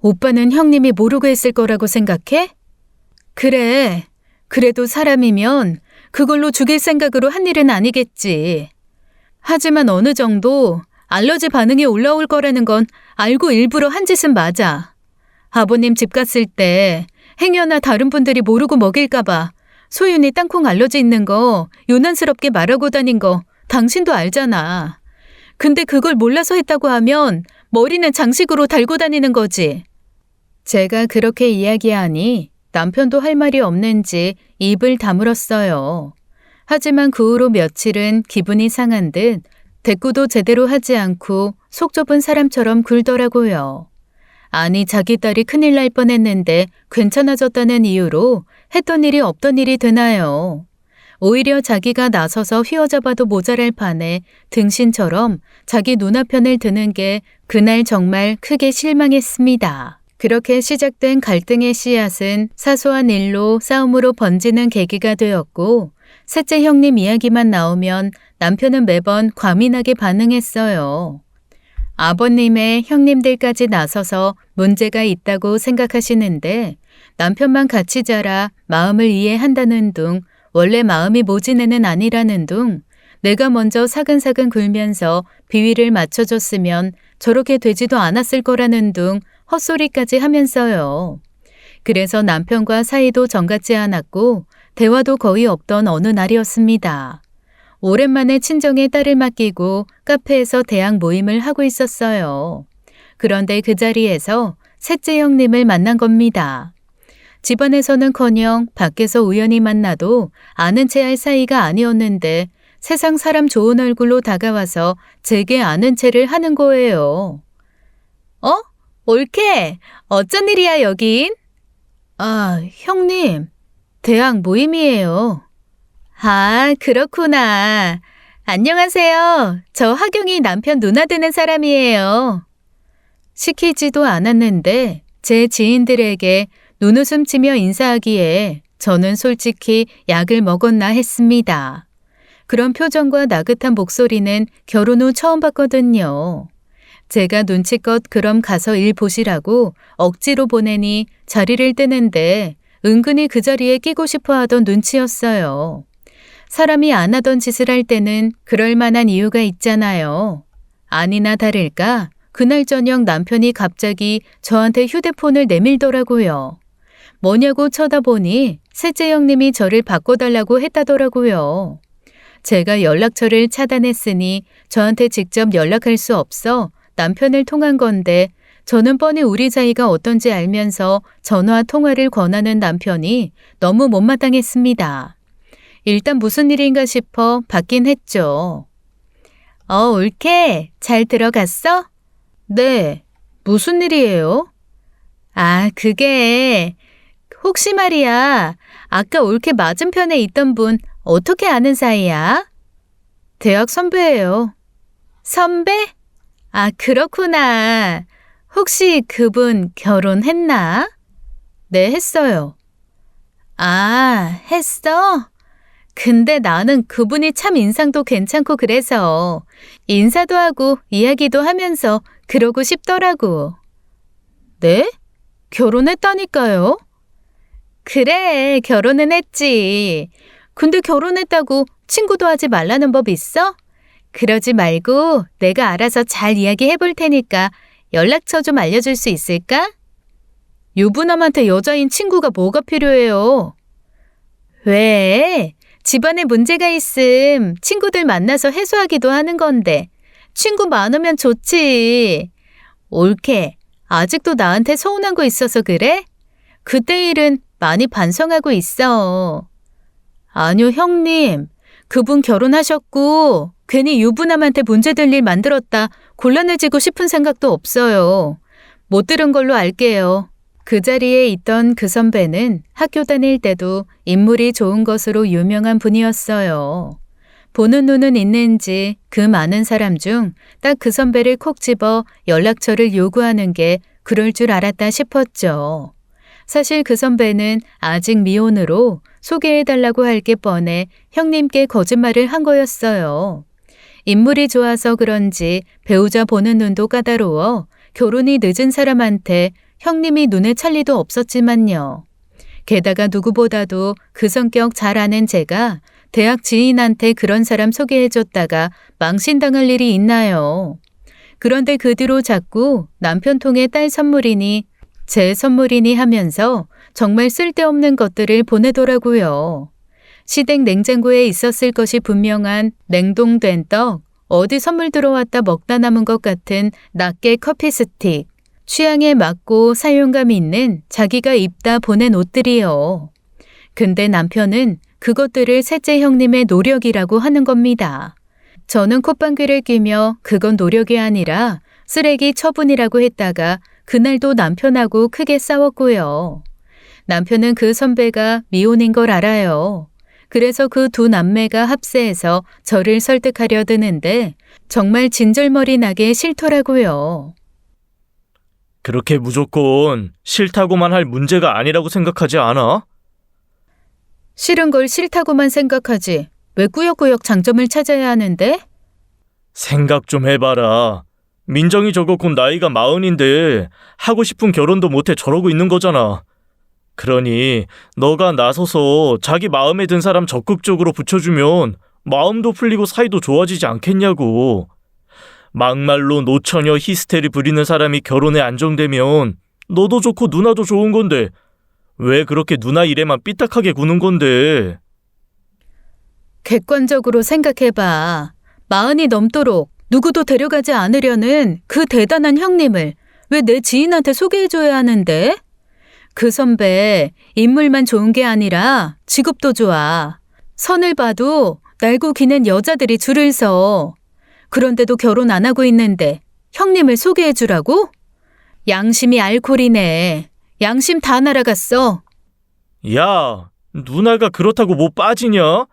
오빠는 형님이 모르고 했을 거라고 생각해? 그래. 그래도 사람이면 그걸로 죽일 생각으로 한 일은 아니겠지. 하지만 어느 정도 알러지 반응이 올라올 거라는 건 알고 일부러 한 짓은 맞아. 아버님 집 갔을 때 행여나 다른 분들이 모르고 먹일까 봐 소윤이 땅콩 알러지 있는 거 요난스럽게 말하고 다닌 거 당신도 알잖아. 근데 그걸 몰라서 했다고 하면 머리는 장식으로 달고 다니는 거지. 제가 그렇게 이야기하니 남편도 할 말이 없는지 입을 다물었어요. 하지만 그 후로 며칠은 기분이 상한 듯 대꾸도 제대로 하지 않고 속 좁은 사람처럼 굴더라고요. 아니 자기 딸이 큰일 날 뻔했는데 괜찮아졌다는 이유로 했던 일이 없던 일이 되나요? 오히려 자기가 나서서 휘어잡아도 모자랄 판에 등신처럼 자기 누나편을 드는 게 그날 정말 크게 실망했습니다. 그렇게 시작된 갈등의 씨앗은 사소한 일로 싸움으로 번지는 계기가 되었고 셋째 형님 이야기만 나오면 남편은 매번 과민하게 반응했어요. 아버님의 형님들까지 나서서 문제가 있다고 생각하시는데 남편만 같이 자라 마음을 이해한다는 둥 원래 마음이 모진 애는 아니라는 둥 내가 먼저 사근사근 굴면서 비위를 맞춰줬으면 저렇게 되지도 않았을 거라는 둥 헛소리까지 하면서요. 그래서 남편과 사이도 정같지 않았고 대화도 거의 없던 어느 날이었습니다. 오랜만에 친정에 딸을 맡기고 카페에서 대학 모임을 하고 있었어요. 그런데 그 자리에서 셋째 형님을 만난 겁니다. 집안에서는커녕 밖에서 우연히 만나도 아는 체 할 사이가 아니었는데 세상 사람 좋은 얼굴로 다가와서 제게 아는 체를 하는 거예요. 어? 올케, 어쩐 일이야 여긴? 아, 형님, 대학 모임이에요. 아, 그렇구나. 안녕하세요. 저 하경이 남편 누나 되는 사람이에요. 시키지도 않았는데 제 지인들에게 눈웃음 치며 인사하기에 저는 솔직히 약을 먹었나 했습니다. 그런 표정과 나긋한 목소리는 결혼 후 처음 봤거든요. 제가 눈치껏 그럼 가서 일 보시라고 억지로 보내니 자리를 뜨는데 은근히 그 자리에 끼고 싶어 하던 눈치였어요. 사람이 안 하던 짓을 할 때는 그럴 만한 이유가 있잖아요. 아니나 다를까 그날 저녁 남편이 갑자기 저한테 휴대폰을 내밀더라고요. 뭐냐고 쳐다보니 셋째 형님이 저를 바꿔달라고 했다더라고요. 제가 연락처를 차단했으니 저한테 직접 연락할 수 없어 남편을 통한 건데 저는 뻔히 우리 사이가 어떤지 알면서 전화 통화를 권하는 남편이 너무 못마땅했습니다. 일단 무슨 일인가 싶어 받긴 했죠. 올케, 잘 들어갔어? 네, 무슨 일이에요? 아, 그게 혹시 말이야, 아까 올케 맞은편에 있던 분 어떻게 아는 사이야? 대학 선배예요. 선배? 아, 그렇구나. 혹시 그분 결혼했나? 네, 했어요. 아, 했어? 근데 나는 그분이 참 인상도 괜찮고 그래서 인사도 하고 이야기도 하면서 그러고 싶더라고. 네? 결혼했다니까요? 그래, 결혼은 했지. 근데 결혼했다고 친구도 하지 말라는 법 있어? 그러지 말고 내가 알아서 잘 이야기해 볼 테니까 연락처 좀 알려줄 수 있을까? 유부남한테 여자인 친구가 뭐가 필요해요? 왜? 집안에 문제가 있음 친구들 만나서 해소하기도 하는 건데 친구 많으면 좋지. 올케, 아직도 나한테 서운한 거 있어서 그래? 그때 일은 많이 반성하고 있어. 아니요, 형님. 그분 결혼하셨고 괜히 유부남한테 문제될 일 만들었다 곤란해지고 싶은 생각도 없어요. 못 들은 걸로 알게요. 그 자리에 있던 그 선배는 학교 다닐 때도 인물이 좋은 것으로 유명한 분이었어요. 보는 눈은 있는지 그 많은 사람 중 딱 그 선배를 콕 집어 연락처를 요구하는 게 그럴 줄 알았다 싶었죠. 사실 그 선배는 아직 미혼으로 소개해달라고 할 게 뻔해 형님께 거짓말을 한 거였어요. 인물이 좋아서 그런지 배우자 보는 눈도 까다로워 결혼이 늦은 사람한테 형님이 눈에 찰 리도 없었지만요. 게다가 누구보다도 그 성격 잘 아는 제가 대학 지인한테 그런 사람 소개해줬다가 망신당할 일이 있나요? 그런데 그 뒤로 자꾸 남편 통해 딸 선물이니 제 선물이니 하면서 정말 쓸데없는 것들을 보내더라고요. 시댁 냉장고에 있었을 것이 분명한 냉동된 떡, 어디 선물 들어왔다 먹다 남은 것 같은 낱개 커피 스틱, 취향에 맞고 사용감 있는 자기가 입다 보낸 옷들이요. 근데 남편은 그것들을 셋째 형님의 노력이라고 하는 겁니다. 저는 콧방귀를 뀌며 그건 노력이 아니라 쓰레기 처분이라고 했다가 그날도 남편하고 크게 싸웠고요. 남편은 그 선배가 미혼인 걸 알아요. 그래서 그 두 남매가 합세해서 저를 설득하려 드는데 정말 진절머리 나게 싫더라고요. 그렇게 무조건 싫다고만 할 문제가 아니라고 생각하지 않아? 싫은 걸 싫다고만 생각하지. 왜 꾸역꾸역 장점을 찾아야 하는데? 생각 좀 해봐라. 민정이 저거 곧 나이가 40인데 하고 싶은 결혼도 못해 저러고 있는 거잖아. 그러니 너가 나서서 자기 마음에 든 사람 적극적으로 붙여주면 마음도 풀리고 사이도 좋아지지 않겠냐고. 막말로 노처녀 히스테리 부리는 사람이 결혼에 안정되면 너도 좋고 누나도 좋은 건데 왜 그렇게 누나 일에만 삐딱하게 구는 건데. 객관적으로 생각해봐. 40이 넘도록 누구도 데려가지 않으려는 그 대단한 형님을 왜 내 지인한테 소개해줘야 하는데? 그 선배 인물만 좋은 게 아니라 직업도 좋아. 선을 봐도 날고 기는 여자들이 줄을 서. 그런데도 결혼 안 하고 있는데 형님을 소개해 주라고? 양심이 알코올이네. 양심 다 날아갔어. 야, 누나가 그렇다고 뭐 빠지냐?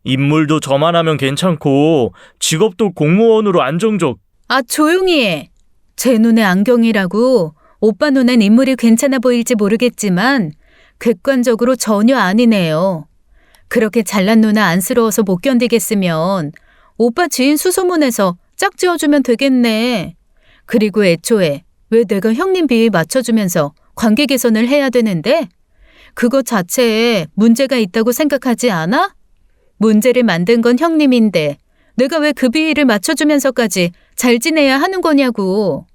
인물도 저만하면 괜찮고 직업도 공무원으로 안정적. 아, 조용히 해. 제 눈에 안경이라고 오빠 눈엔 인물이 괜찮아 보일지 모르겠지만 객관적으로 전혀 아니네요. 그렇게 잘난 누나 안쓰러워서 못 견디겠으면 오빠 지인 수소문해서 짝지어주면 되겠네. 그리고 애초에 왜 내가 형님 비위 맞춰주면서 관계 개선을 해야 되는데? 그것 자체에 문제가 있다고 생각하지 않아? 문제를 만든 건 형님인데 내가 왜 그 비위를 맞춰주면서까지 잘 지내야 하는 거냐고.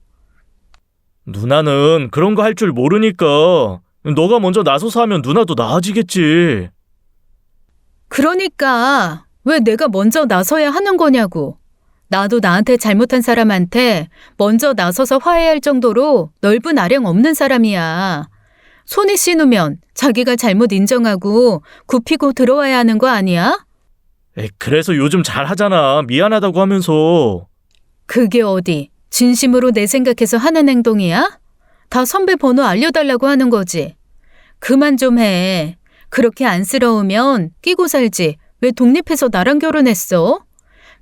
누나는 그런 거 할 줄 모르니까 너가 먼저 나서서 하면 누나도 나아지겠지. 그러니까 왜 내가 먼저 나서야 하는 거냐고. 나도 나한테 잘못한 사람한테 먼저 나서서 화해할 정도로 넓은 아령 없는 사람이야. 손이 씻으면 자기가 잘못 인정하고 굽히고 들어와야 하는 거 아니야? 그래서 요즘 잘하잖아. 미안하다고 하면서. 그게 어디 진심으로 내 생각해서 하는 행동이야? 다 선배 번호 알려달라고 하는 거지. 그만 좀 해. 그렇게 안쓰러우면 끼고 살지. 왜 독립해서 나랑 결혼했어?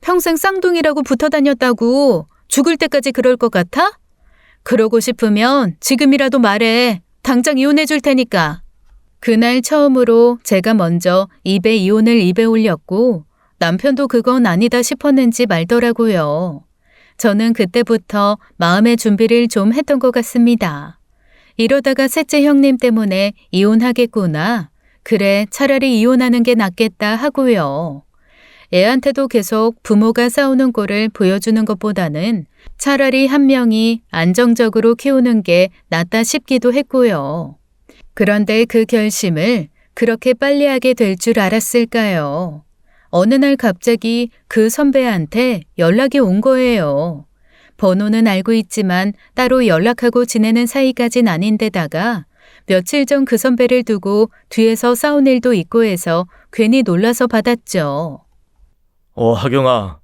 평생 쌍둥이라고 붙어 다녔다고 죽을 때까지 그럴 것 같아? 그러고 싶으면 지금이라도 말해. 당장 이혼해 줄 테니까. 그날 처음으로 제가 먼저 입에 이혼을 입에 올렸고 남편도 그건 아니다 싶었는지 말더라고요. 저는 그때부터 마음의 준비를 좀 했던 것 같습니다. 이러다가 셋째 형님 때문에 이혼하겠구나. 그래, 차라리 이혼하는 게 낫겠다 하고요. 애한테도 계속 부모가 싸우는 꼴을 보여주는 것보다는 차라리 한 명이 안정적으로 키우는 게 낫다 싶기도 했고요. 그런데 그 결심을 그렇게 빨리 하게 될 줄 알았을까요? 어느 날 갑자기 그 선배한테 연락이 온 거예요. 번호는 알고 있지만 따로 연락하고 지내는 사이까진 아닌데다가 며칠 전 그 선배를 두고 뒤에서 싸운 일도 있고 해서 괜히 놀라서 받았죠. 하경아.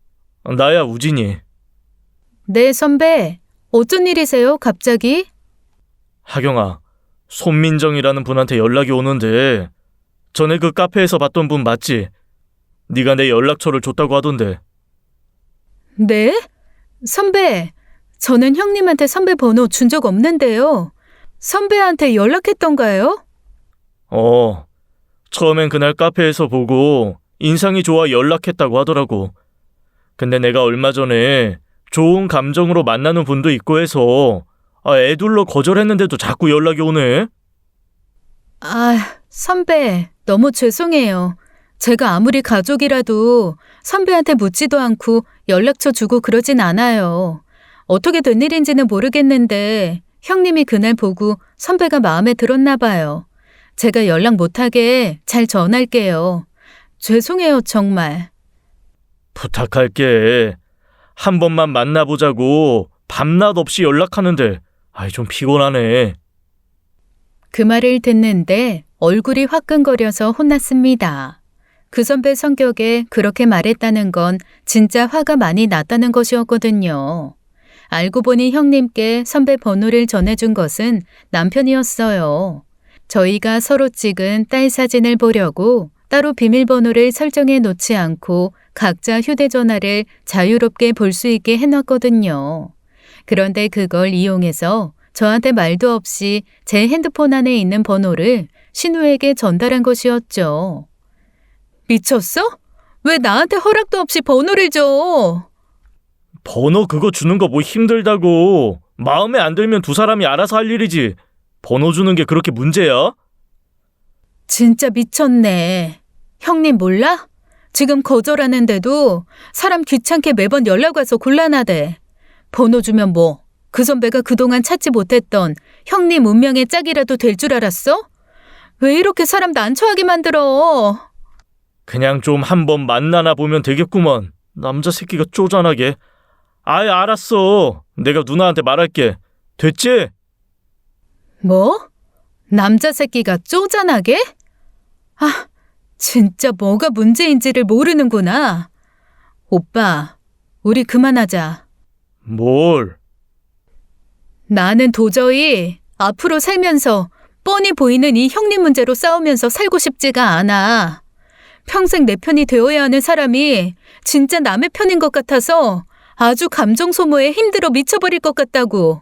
나야, 우진이. 네, 선배. 어쩐 일이세요, 갑자기? 하경아, 손민정이라는 분한테 연락이 오는데 전에 그 카페에서 봤던 분 맞지? 네가 내 연락처를 줬다고 하던데. 네? 선배, 저는 형님한테 선배 번호 준 적 없는데요. 선배한테 연락했던가요? 처음엔 그날 카페에서 보고 인상이 좋아 연락했다고 하더라고. 근데 내가 얼마 전에 좋은 감정으로 만나는 분도 있고 해서 애둘러 거절했는데도 자꾸 연락이 오네. 아, 선배, 너무 죄송해요. 제가 아무리 가족이라도 선배한테 묻지도 않고 연락처 주고 그러진 않아요. 어떻게 된 일인지는 모르겠는데 형님이 그날 보고 선배가 마음에 들었나 봐요. 제가 연락 못하게 잘 전할게요. 죄송해요, 정말. 부탁할게. 한 번만 만나보자고 밤낮 없이 연락하는데 좀 피곤하네. 그 말을 듣는데 얼굴이 화끈거려서 혼났습니다. 그 선배 성격에 그렇게 말했다는 건 진짜 화가 많이 났다는 것이었거든요. 알고 보니 형님께 선배 번호를 전해준 것은 남편이었어요. 저희가 서로 찍은 딸 사진을 보려고 따로 비밀번호를 설정해 놓지 않고 각자 휴대전화를 자유롭게 볼 수 있게 해놨거든요. 그런데 그걸 이용해서 저한테 말도 없이 제 핸드폰 안에 있는 번호를 신우에게 전달한 것이었죠. 미쳤어? 왜 나한테 허락도 없이 번호를 줘? 번호 그거 주는 거 뭐 힘들다고. 마음에 안 들면 두 사람이 알아서 할 일이지. 번호 주는 게 그렇게 문제야? 진짜 미쳤네. 형님 몰라? 지금 거절하는데도 사람 귀찮게 매번 연락 와서 곤란하대. 번호 주면 뭐? 그 선배가 그동안 찾지 못했던 형님 운명의 짝이라도 될 줄 알았어? 왜 이렇게 사람 난처하게 만들어? 그냥 좀 한번 만나나 보면 되겠구먼. 남자 새끼가 쪼잔하게. 알았어. 내가 누나한테 말할게. 됐지? 뭐? 남자 새끼가 쪼잔하게? 아, 진짜 뭐가 문제인지를 모르는구나. 오빠, 우리 그만하자. 뭘? 나는 도저히 앞으로 살면서 뻔히 보이는 이 형님 문제로 싸우면서 살고 싶지가 않아. 평생 내 편이 되어야 하는 사람이 진짜 남의 편인 것 같아서 아주 감정 소모에 힘들어 미쳐버릴 것 같다고.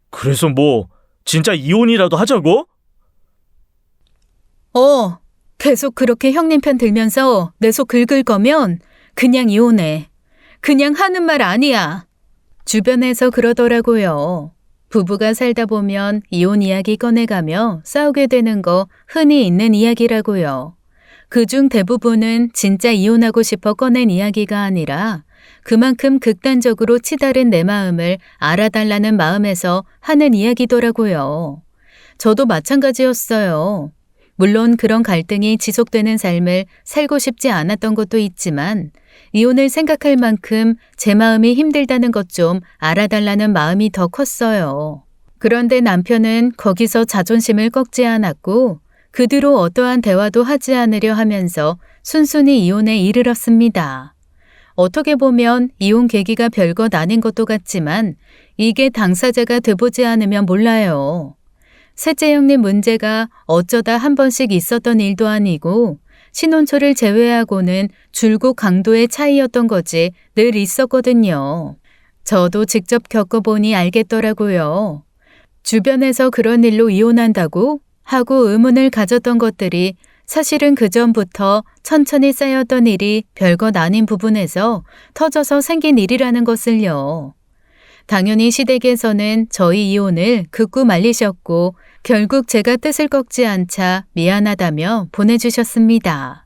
그래서 뭐 진짜 이혼이라도 하자고? 계속 그렇게 형님 편 들면서 내 속 긁을 거면 그냥 이혼해. 그냥 하는 말 아니야. 주변에서 그러더라고요. 부부가 살다 보면 이혼 이야기 꺼내가며 싸우게 되는 거 흔히 있는 이야기라고요. 그중 대부분은 진짜 이혼하고 싶어 꺼낸 이야기가 아니라 그만큼 극단적으로 치다른 내 마음을 알아달라는 마음에서 하는 이야기더라고요. 저도 마찬가지였어요. 물론 그런 갈등이 지속되는 삶을 살고 싶지 않았던 것도 있지만 이혼을 생각할 만큼 제 마음이 힘들다는 것 좀 알아달라는 마음이 더 컸어요. 그런데 남편은 거기서 자존심을 꺾지 않았고 그 뒤로 어떠한 대화도 하지 않으려 하면서 순순히 이혼에 이르렀습니다. 어떻게 보면 이혼 계기가 별것 아닌 것도 같지만 이게 당사자가 돼보지 않으면 몰라요. 셋째 형님 문제가 어쩌다 한 번씩 있었던 일도 아니고 신혼초를 제외하고는 줄곧 강도의 차이였던 거지 늘 있었거든요. 저도 직접 겪어보니 알겠더라고요. 주변에서 그런 일로 이혼한다고 하고 의문을 가졌던 것들이 사실은 그전부터 천천히 쌓였던 일이 별것 아닌 부분에서 터져서 생긴 일이라는 것을요. 당연히 시댁에서는 저희 이혼을 극구 말리셨고 결국 제가 뜻을 꺾지 않자 미안하다며 보내주셨습니다.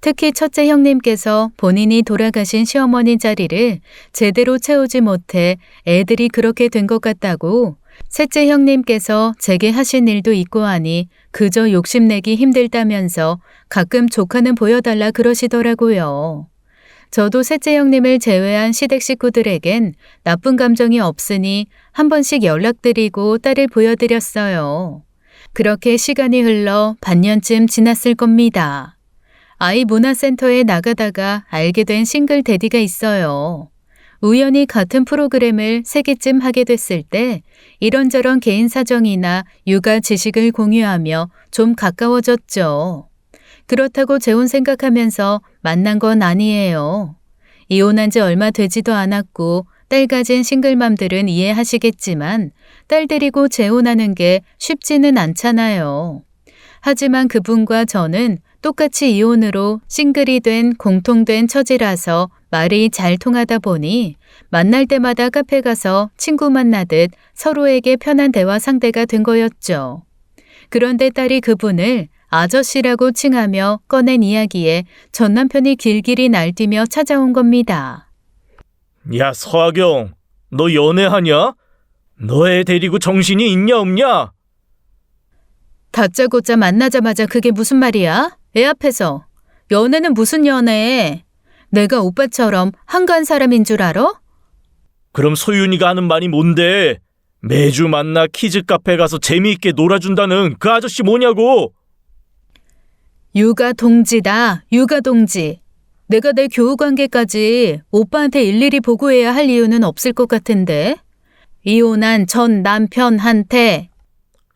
특히 첫째 형님께서 본인이 돌아가신 시어머니 자리를 제대로 채우지 못해 애들이 그렇게 된 것 같다고 셋째 형님께서 제게 하신 일도 있고 하니 그저 욕심내기 힘들다면서 가끔 조카는 보여달라 그러시더라고요. 저도 셋째 형님을 제외한 시댁 식구들에겐 나쁜 감정이 없으니 한 번씩 연락드리고 딸을 보여드렸어요. 그렇게 시간이 흘러 반년쯤 지났을 겁니다. 아이 문화센터에 나가다가 알게 된 싱글 대디가 있어요. 우연히 같은 프로그램을 3개쯤 하게 됐을 때 이런저런 개인 사정이나 육아 지식을 공유하며 좀 가까워졌죠. 그렇다고 재혼 생각하면서 만난 건 아니에요. 이혼한 지 얼마 되지도 않았고 딸 가진 싱글맘들은 이해하시겠지만 딸 데리고 재혼하는 게 쉽지는 않잖아요. 하지만 그분과 저는 똑같이 이혼으로 싱글이 된 공통된 처지라서 말이 잘 통하다 보니 만날 때마다 카페 가서 친구 만나듯 서로에게 편한 대화 상대가 된 거였죠. 그런데 딸이 그분을 아저씨라고 칭하며 꺼낸 이야기에 전 남편이 길길이 날뛰며 찾아온 겁니다. 야, 서하경, 너 연애하냐? 너 애 데리고 정신이 있냐 없냐? 다짜고짜 만나자마자 그게 무슨 말이야? 애 앞에서. 연애는 무슨 연애? 내가 오빠처럼 한가한 사람인 줄 알아? 그럼 소윤이가 하는 말이 뭔데? 매주 만나 키즈 카페 가서 재미있게 놀아준다는 그 아저씨 뭐냐고? 육아 동지다, 육아 동지. 내가 내 교우 관계까지 오빠한테 일일이 보고해야 할 이유는 없을 것 같은데. 이혼한 전 남편한테.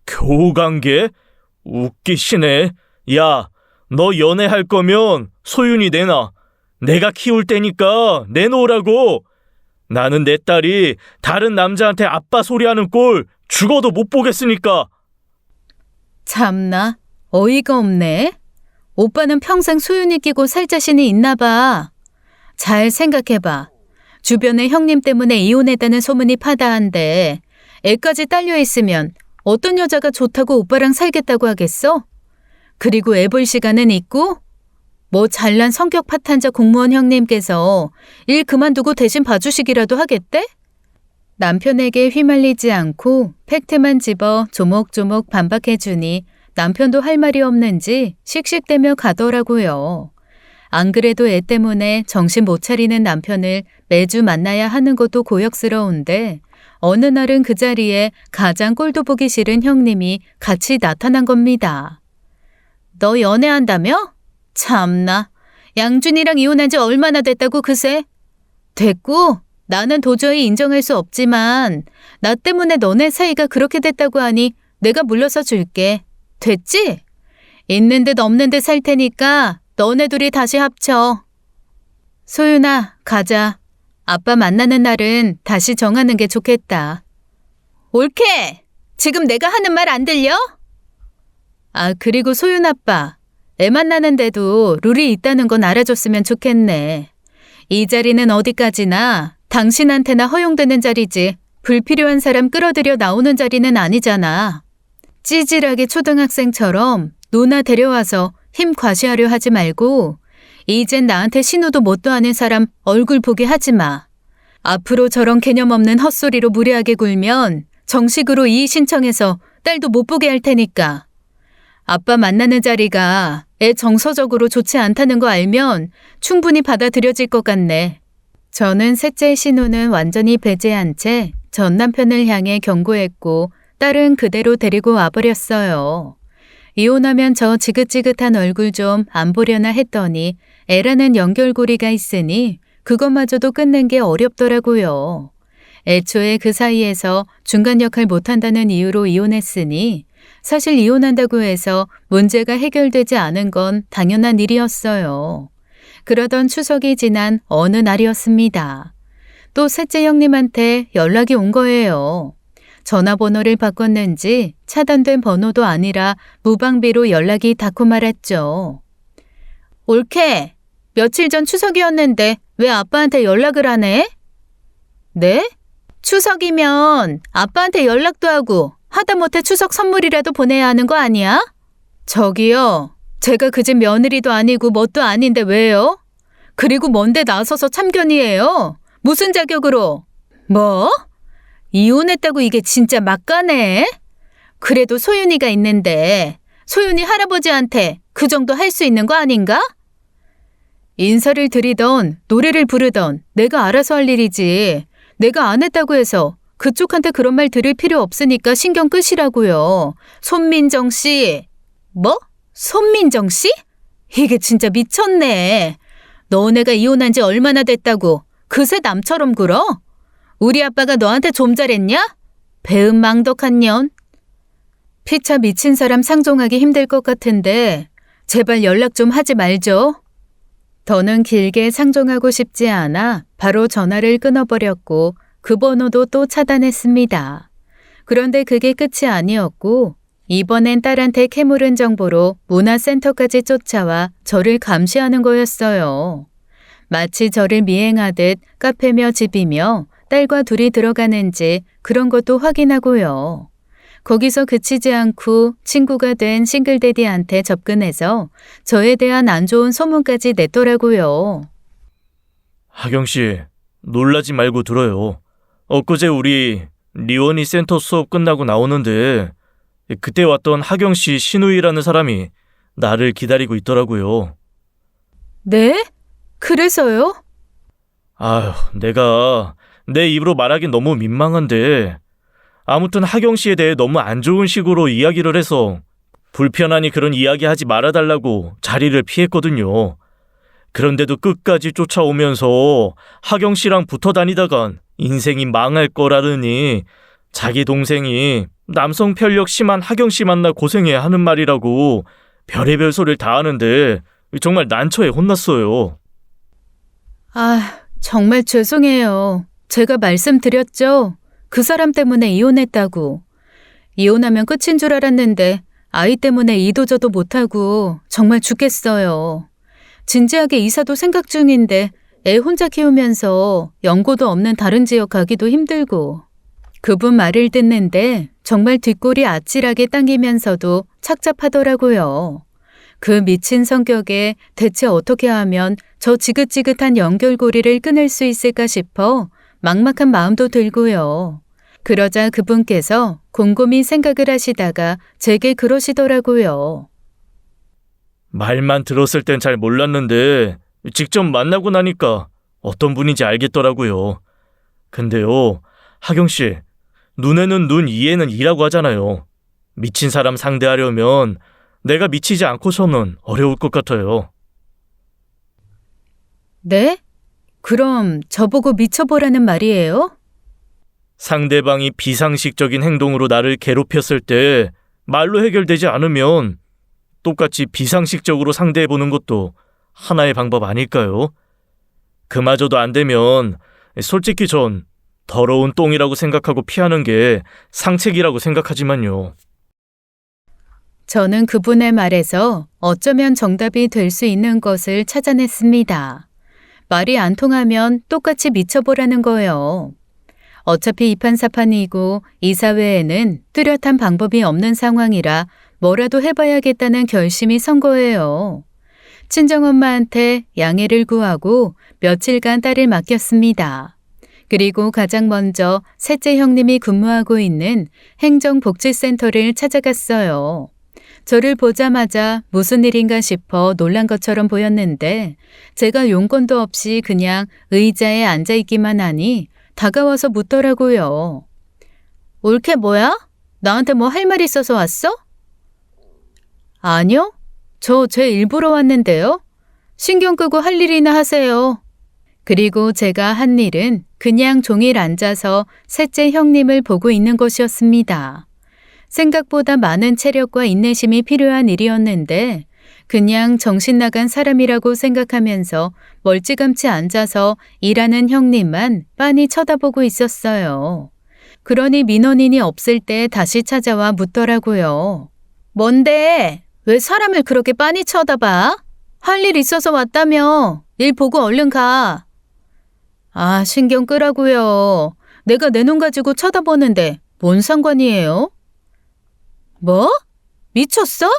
교우관계? 웃기시네. 야, 너 연애할 거면 소윤이 내놔. 내가 키울 테니까 내놓으라고. 나는 내 딸이 다른 남자한테 아빠 소리하는 꼴 죽어도 못 보겠으니까. 참나, 어이가 없네. 오빠는 평생 소윤이 끼고 살 자신이 있나 봐. 잘 생각해봐. 주변에 형님 때문에 이혼했다는 소문이 파다한데 애까지 딸려 있으면 어떤 여자가 좋다고 오빠랑 살겠다고 하겠어? 그리고 애 볼 시간은 있고? 뭐 잘난 성격 파탄자 공무원 형님께서 일 그만두고 대신 봐주시기라도 하겠대? 남편에게 휘말리지 않고 팩트만 집어 조목조목 반박해주니 남편도 할 말이 없는지 씩씩대며 가더라고요. 안 그래도 애 때문에 정신 못 차리는 남편을 매주 만나야 하는 것도 고역스러운데 어느 날은 그 자리에 가장 꼴도 보기 싫은 형님이 같이 나타난 겁니다. 너 연애한다며? 참나. 양준이랑 이혼한 지 얼마나 됐다고 그새? 됐고 나는 도저히 인정할 수 없지만 나 때문에 너네 사이가 그렇게 됐다고 하니 내가 물러서 줄게. 됐지? 있는 듯 없는 듯 살 테니까 너네 둘이 다시 합쳐. 소윤아, 가자. 아빠 만나는 날은 다시 정하는 게 좋겠다. 옳게! 지금 내가 하는 말 안 들려? 아, 그리고 소윤 아빠. 애 만나는데도 룰이 있다는 건 알아줬으면 좋겠네. 이 자리는 어디까지나 당신한테나 허용되는 자리지 불필요한 사람 끌어들여 나오는 자리는 아니잖아. 찌질하게 초등학생처럼 누나 데려와서 힘 과시하려 하지 말고 이젠 나한테 신호도 못도 아는 사람 얼굴 보게 하지 마. 앞으로 저런 개념 없는 헛소리로 무례하게 굴면 정식으로 이의 신청해서 딸도 못 보게 할 테니까. 아빠 만나는 자리가 애 정서적으로 좋지 않다는 거 알면 충분히 받아들여질 것 같네. 저는 셋째 신우는 완전히 배제한 채 전 남편을 향해 경고했고 딸은 그대로 데리고 와버렸어요. 이혼하면 저 지긋지긋한 얼굴 좀 안 보려나 했더니 애라는 연결고리가 있으니 그것마저도 끊는 게 어렵더라고요. 애초에 그 사이에서 중간 역할 못한다는 이유로 이혼했으니 사실 이혼한다고 해서 문제가 해결되지 않은 건 당연한 일이었어요. 그러던 추석이 지난 어느 날이었습니다. 또 셋째 형님한테 연락이 온 거예요. 전화번호를 바꿨는지 차단된 번호도 아니라 무방비로 연락이 닿고 말았죠. 옳게, 며칠 전 추석이었는데 왜 아빠한테 연락을 하네? 네? 추석이면 아빠한테 연락도 하고 하다못해 추석 선물이라도 보내야 하는 거 아니야? 저기요, 제가 그 집 며느리도 아니고 뭣도 아닌데 왜요? 그리고 뭔데 나서서 참견이에요? 무슨 자격으로? 뭐? 이혼했다고 이게 진짜 막가네? 그래도 소윤이가 있는데 소윤이 할아버지한테 그 정도 할 수 있는 거 아닌가? 인사를 드리던 노래를 부르던 내가 알아서 할 일이지. 내가 안 했다고 해서 그쪽한테 그런 말 들을 필요 없으니까 신경 끄시라고요. 손민정 씨. 뭐? 손민정 씨? 이게 진짜 미쳤네. 너네가 이혼한 지 얼마나 됐다고 그새 남처럼 굴어? 우리 아빠가 너한테 좀 잘했냐? 배은망덕한 년. 피차 미친 사람 상종하기 힘들 것 같은데 제발 연락 좀 하지 말죠. 더는 길게 상종하고 싶지 않아 바로 전화를 끊어버렸고 그 번호도 또 차단했습니다. 그런데 그게 끝이 아니었고 이번엔 딸한테 캐물은 정보로 문화센터까지 쫓아와 저를 감시하는 거였어요. 마치 저를 미행하듯 카페며 집이며 딸과 둘이 들어가는지 그런 것도 확인하고요. 거기서 그치지 않고 친구가 된 싱글데디한테 접근해서 저에 대한 안 좋은 소문까지 냈더라고요. 하경 씨, 놀라지 말고 들어요. 엊그제 우리 리원이 센터 수업 끝나고 나오는데 그때 왔던 하경 씨 신우이라는 사람이 나를 기다리고 있더라고요. 네? 그래서요? 아휴, 내가 내 입으로 말하긴 너무 민망한데 아무튼 하경 씨에 대해 너무 안 좋은 식으로 이야기를 해서 불편하니 그런 이야기 하지 말아달라고 자리를 피했거든요. 그런데도 끝까지 쫓아오면서 하경 씨랑 붙어 다니다간 인생이 망할 거라느니 자기 동생이 남성 편력 심한 하경 씨 만나 고생해야 하는 말이라고 별의별 소리를 다 하는데 정말 난처해 혼났어요. 아, 정말 죄송해요. 제가 말씀드렸죠. 그 사람 때문에 이혼했다고. 이혼하면 끝인 줄 알았는데 아이 때문에 이도저도 못하고 정말 죽겠어요. 진지하게 이사도 생각 중인데 애 혼자 키우면서 연고도 없는 다른 지역 가기도 힘들고. 그분 말을 듣는데 정말 뒷골이 아찔하게 당기면서도 착잡하더라고요. 그 미친 성격에 대체 어떻게 하면 저 지긋지긋한 연결고리를 끊을 수 있을까 싶어 막막한 마음도 들고요. 그러자 그분께서 곰곰이 생각을 하시다가 제게 그러시더라고요. 말만 들었을 땐 잘 몰랐는데 직접 만나고 나니까 어떤 분인지 알겠더라고요. 근데요, 하경 씨, 눈에는 눈, 이에는 이라고 하잖아요. 미친 사람 상대하려면 내가 미치지 않고서는 어려울 것 같아요. 네? 그럼 저보고 미쳐보라는 말이에요? 상대방이 비상식적인 행동으로 나를 괴롭혔을 때 말로 해결되지 않으면 똑같이 비상식적으로 상대해보는 것도 하나의 방법 아닐까요? 그마저도 안 되면 솔직히 전 더러운 똥이라고 생각하고 피하는 게 상책이라고 생각하지만요. 저는 그분의 말에서 어쩌면 정답이 될 수 있는 것을 찾아냈습니다. 말이 안 통하면 똑같이 미쳐보라는 거예요. 어차피 이판사판이고 이 사회에는 뚜렷한 방법이 없는 상황이라 뭐라도 해봐야겠다는 결심이 선 거예요. 친정엄마한테 양해를 구하고 며칠간 딸을 맡겼습니다. 그리고 가장 먼저 셋째 형님이 근무하고 있는 행정복지센터를 찾아갔어요. 저를 보자마자 무슨 일인가 싶어 놀란 것처럼 보였는데 제가 용건도 없이 그냥 의자에 앉아있기만 하니 다가와서 묻더라고요. 올케 뭐야? 나한테 뭐 할 말 있어서 왔어? 아니요. 저 제 일부러 왔는데요. 신경 끄고 할 일이나 하세요. 그리고 제가 한 일은 그냥 종일 앉아서 셋째 형님을 보고 있는 것이었습니다. 생각보다 많은 체력과 인내심이 필요한 일이었는데 그냥 정신 나간 사람이라고 생각하면서 멀찌감치 앉아서 일하는 형님만 빤히 쳐다보고 있었어요. 그러니 민원인이 없을 때 다시 찾아와 묻더라고요. 뭔데? 왜 사람을 그렇게 빤히 쳐다봐? 할 일 있어서 왔다며. 일 보고 얼른 가. 아, 신경 끄라고요. 내가 내 눈 가지고 쳐다보는데 뭔 상관이에요? 뭐? 미쳤어?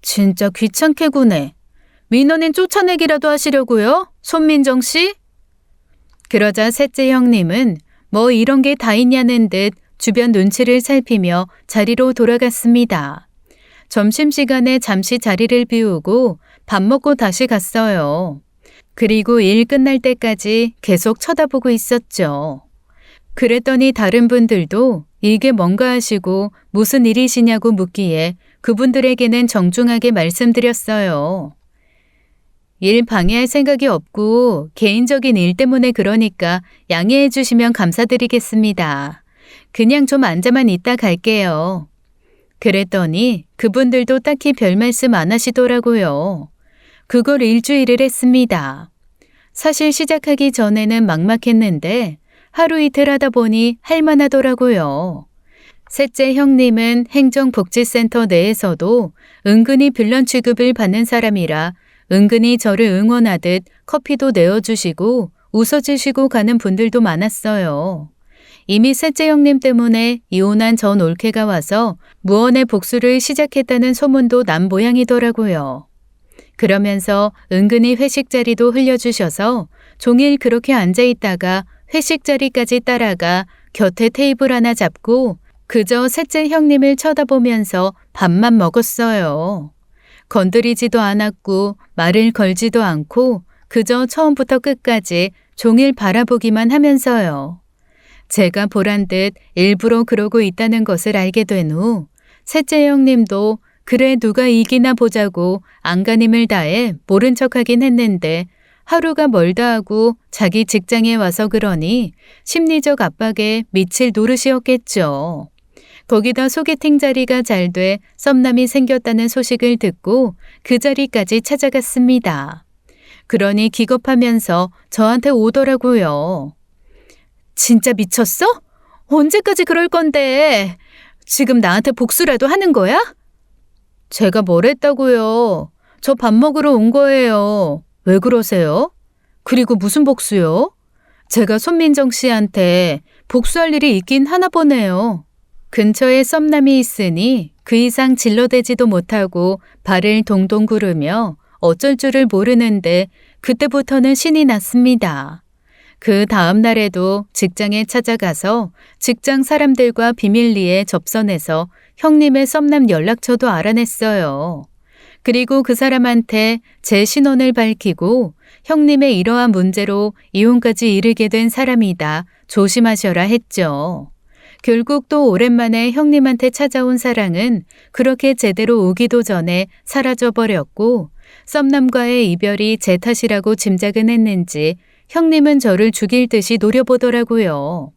진짜 귀찮게 구네. 민원인 쫓아내기라도 하시려고요? 손민정 씨? 그러자 셋째 형님은 뭐 이런 게 다 있냐는 듯 주변 눈치를 살피며 자리로 돌아갔습니다. 점심시간에 잠시 자리를 비우고 밥 먹고 다시 갔어요. 그리고 일 끝날 때까지 계속 쳐다보고 있었죠. 그랬더니 다른 분들도 이게 뭔가 하시고 무슨 일이시냐고 묻기에 그분들에게는 정중하게 말씀드렸어요. 일 방해할 생각이 없고 개인적인 일 때문에 그러니까 양해해 주시면 감사드리겠습니다. 그냥 좀 앉아만 있다 갈게요. 그랬더니 그분들도 딱히 별 말씀 안 하시더라고요. 그걸 일주일을 했습니다. 사실 시작하기 전에는 막막했는데 하루 이틀 하다 보니 할만하더라고요. 셋째 형님은 행정복지센터 내에서도 은근히 빌런 취급을 받는 사람이라 은근히 저를 응원하듯 커피도 내어주시고 웃어주시고 가는 분들도 많았어요. 이미 셋째 형님 때문에 이혼한 전 올케가 와서 무언의 복수를 시작했다는 소문도 난 모양이더라고요. 그러면서 은근히 회식 자리도 흘려주셔서 종일 그렇게 앉아있다가 회식 자리까지 따라가 곁에 테이블 하나 잡고 그저 셋째 형님을 쳐다보면서 밥만 먹었어요. 건드리지도 않았고 말을 걸지도 않고 그저 처음부터 끝까지 종일 바라보기만 하면서요. 제가 보란 듯 일부러 그러고 있다는 것을 알게 된 후 셋째 형님도 그래 누가 이기나 보자고 안간힘을 다해 모른 척하긴 했는데 하루가 멀다 하고 자기 직장에 와서 그러니 심리적 압박에 미칠 노릇이었겠죠. 거기다 소개팅 자리가 잘 돼 썸남이 생겼다는 소식을 듣고 그 자리까지 찾아갔습니다. 그러니 기겁하면서 저한테 오더라고요. 진짜 미쳤어? 언제까지 그럴 건데? 지금 나한테 복수라도 하는 거야? 제가 뭘 했다고요? 저 밥 먹으러 온 거예요. 왜 그러세요? 그리고 무슨 복수요? 제가 손민정 씨한테 복수할 일이 있긴 하나 보네요. 근처에 썸남이 있으니 그 이상 질러대지도 못하고 발을 동동 구르며 어쩔 줄을 모르는데 그때부터는 신이 났습니다. 그 다음 날에도 직장에 찾아가서 직장 사람들과 비밀리에 접선해서 형님의 썸남 연락처도 알아냈어요. 그리고 그 사람한테 제 신원을 밝히고 형님의 이러한 문제로 이혼까지 이르게 된 사람이다 조심하셔라 했죠. 결국 또 오랜만에 형님한테 찾아온 사랑은 그렇게 제대로 오기도 전에 사라져버렸고 썸남과의 이별이 제 탓이라고 짐작은 했는지 형님은 저를 죽일 듯이 노려보더라고요.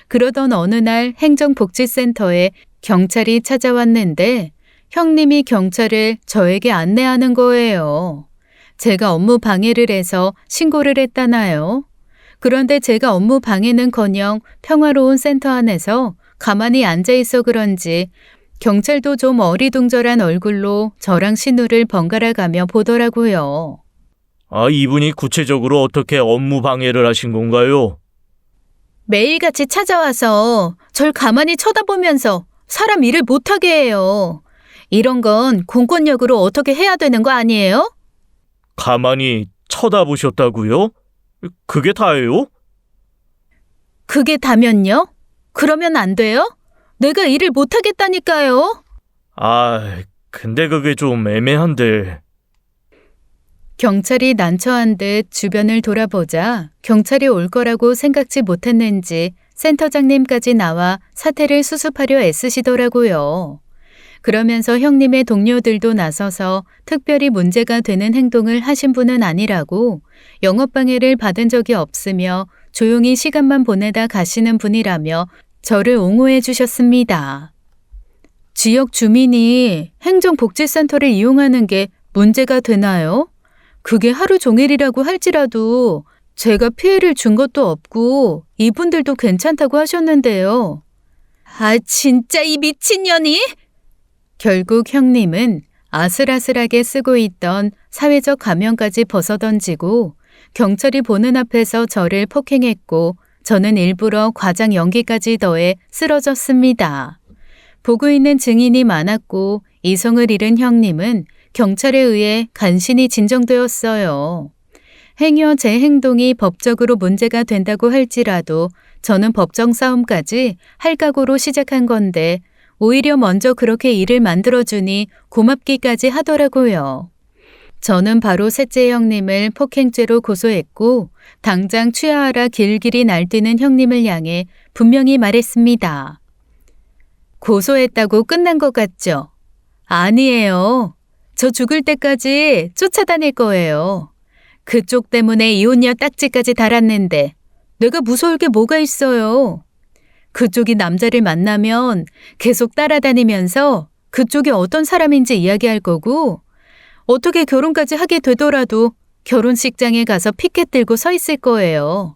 그러던 어느 날 행정복지센터에 경찰이 찾아왔는데 형님이 경찰을 저에게 안내하는 거예요. 제가 업무 방해를 해서 신고를 했다나요? 그런데 제가 업무 방해는커녕 평화로운 센터 안에서 가만히 앉아 있어 그런지 경찰도 좀 어리둥절한 얼굴로 저랑 신우를 번갈아 가며 보더라고요. 아, 이분이 구체적으로 어떻게 업무 방해를 하신 건가요? 매일같이 찾아와서 절 가만히 쳐다보면서 사람 일을 못하게 해요. 이런 건 공권력으로 어떻게 해야 되는 거 아니에요? 가만히 쳐다보셨다고요? 그게 다예요? 그게 다면요? 그러면 안 돼요? 내가 일을 못하겠다니까요. 아, 근데 그게 좀 애매한데. 경찰이 난처한 듯 주변을 돌아보자 경찰이 올 거라고 생각지 못했는지 센터장님까지 나와 사태를 수습하려 애쓰시더라고요. 그러면서 형님의 동료들도 나서서 특별히 문제가 되는 행동을 하신 분은 아니라고 영업방해를 받은 적이 없으며 조용히 시간만 보내다 가시는 분이라며 저를 옹호해 주셨습니다. 지역 주민이 행정복지센터를 이용하는 게 문제가 되나요? 그게 하루 종일이라고 할지라도 제가 피해를 준 것도 없고 이분들도 괜찮다고 하셨는데요. 아, 진짜 이 미친년이! 결국 형님은 아슬아슬하게 쓰고 있던 사회적 가면까지 벗어던지고 경찰이 보는 앞에서 저를 폭행했고 저는 일부러 과장 연기까지 더해 쓰러졌습니다. 보고 있는 증인이 많았고 이성을 잃은 형님은 경찰에 의해 간신히 진정되었어요. 행여 제 행동이 법적으로 문제가 된다고 할지라도 저는 법정 싸움까지 할 각오로 시작한 건데 오히려 먼저 그렇게 일을 만들어주니 고맙기까지 하더라고요. 저는 바로 셋째 형님을 폭행죄로 고소했고 당장 취하하라 길길이 날뛰는 형님을 향해 분명히 말했습니다. 고소했다고 끝난 것 같죠? 아니에요. 저 죽을 때까지 쫓아다닐 거예요. 그쪽 때문에 이혼녀 딱지까지 달았는데 내가 무서울 게 뭐가 있어요. 그쪽이 남자를 만나면 계속 따라다니면서 그쪽이 어떤 사람인지 이야기할 거고 어떻게 결혼까지 하게 되더라도 결혼식장에 가서 피켓 들고 서 있을 거예요.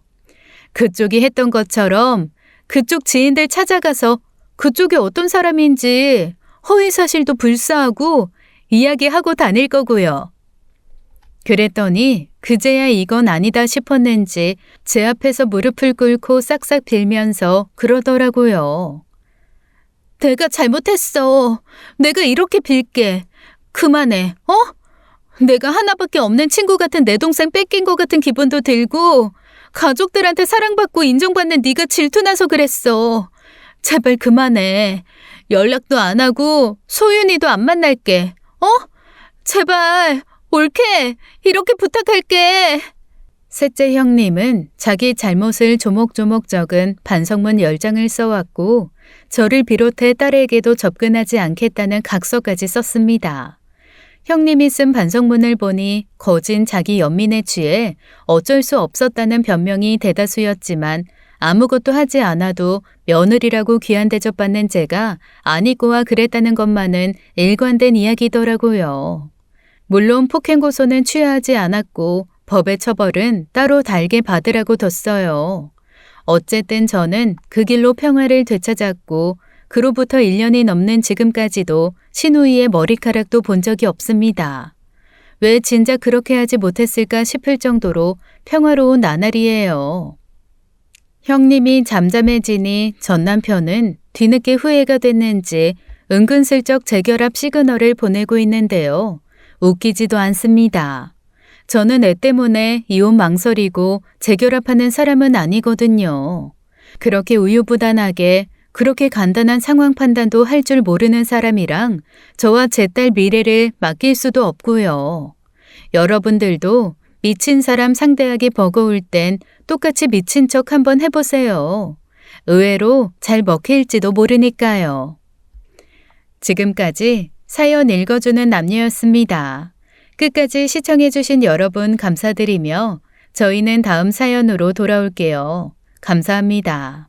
그쪽이 했던 것처럼 그쪽 지인들 찾아가서 그쪽이 어떤 사람인지 허위사실도 불사하고 이야기하고 다닐 거고요. 그랬더니 그제야 이건 아니다 싶었는지 제 앞에서 무릎을 꿇고 싹싹 빌면서 그러더라고요. 내가 잘못했어. 내가 이렇게 빌게. 그만해. 내가 하나밖에 없는 친구 같은 내 동생 뺏긴 것 같은 기분도 들고 가족들한테 사랑받고 인정받는 네가 질투나서 그랬어. 제발 그만해. 연락도 안 하고 소윤이도 안 만날게. 제발 옳게 이렇게 부탁할게. 셋째 형님은 자기 잘못을 조목조목 적은 반성문 10장을 써왔고 저를 비롯해 딸에게도 접근하지 않겠다는 각서까지 썼습니다. 형님이 쓴 반성문을 보니 거진 자기 연민에 취해 어쩔 수 없었다는 변명이 대다수였지만 아무것도 하지 않아도 며느리라고 귀한 대접받는 제가 아니고와 그랬다는 것만은 일관된 이야기더라고요. 물론 폭행 고소는 취하지 않았고 법의 처벌은 따로 달게 받으라고 뒀어요. 어쨌든 저는 그 길로 평화를 되찾았고 그로부터 1년이 넘는 지금까지도 신우이의 머리카락도 본 적이 없습니다. 왜 진작 그렇게 하지 못했을까 싶을 정도로 평화로운 나날이에요. 형님이 잠잠해지니 전 남편은 뒤늦게 후회가 됐는지 은근슬쩍 재결합 시그널을 보내고 있는데요. 웃기지도 않습니다. 저는 애 때문에 이혼 망설이고 재결합하는 사람은 아니거든요. 그렇게 우유부단하게 그렇게 간단한 상황 판단도 할 줄 모르는 사람이랑 저와 제 딸 미래를 맡길 수도 없고요. 여러분들도 미친 사람 상대하기 버거울 땐 똑같이 미친 척 한번 해보세요. 의외로 잘 먹힐지도 모르니까요. 지금까지 사연 읽어주는 남녀였습니다. 끝까지 시청해주신 여러분 감사드리며 저희는 다음 사연으로 돌아올게요. 감사합니다.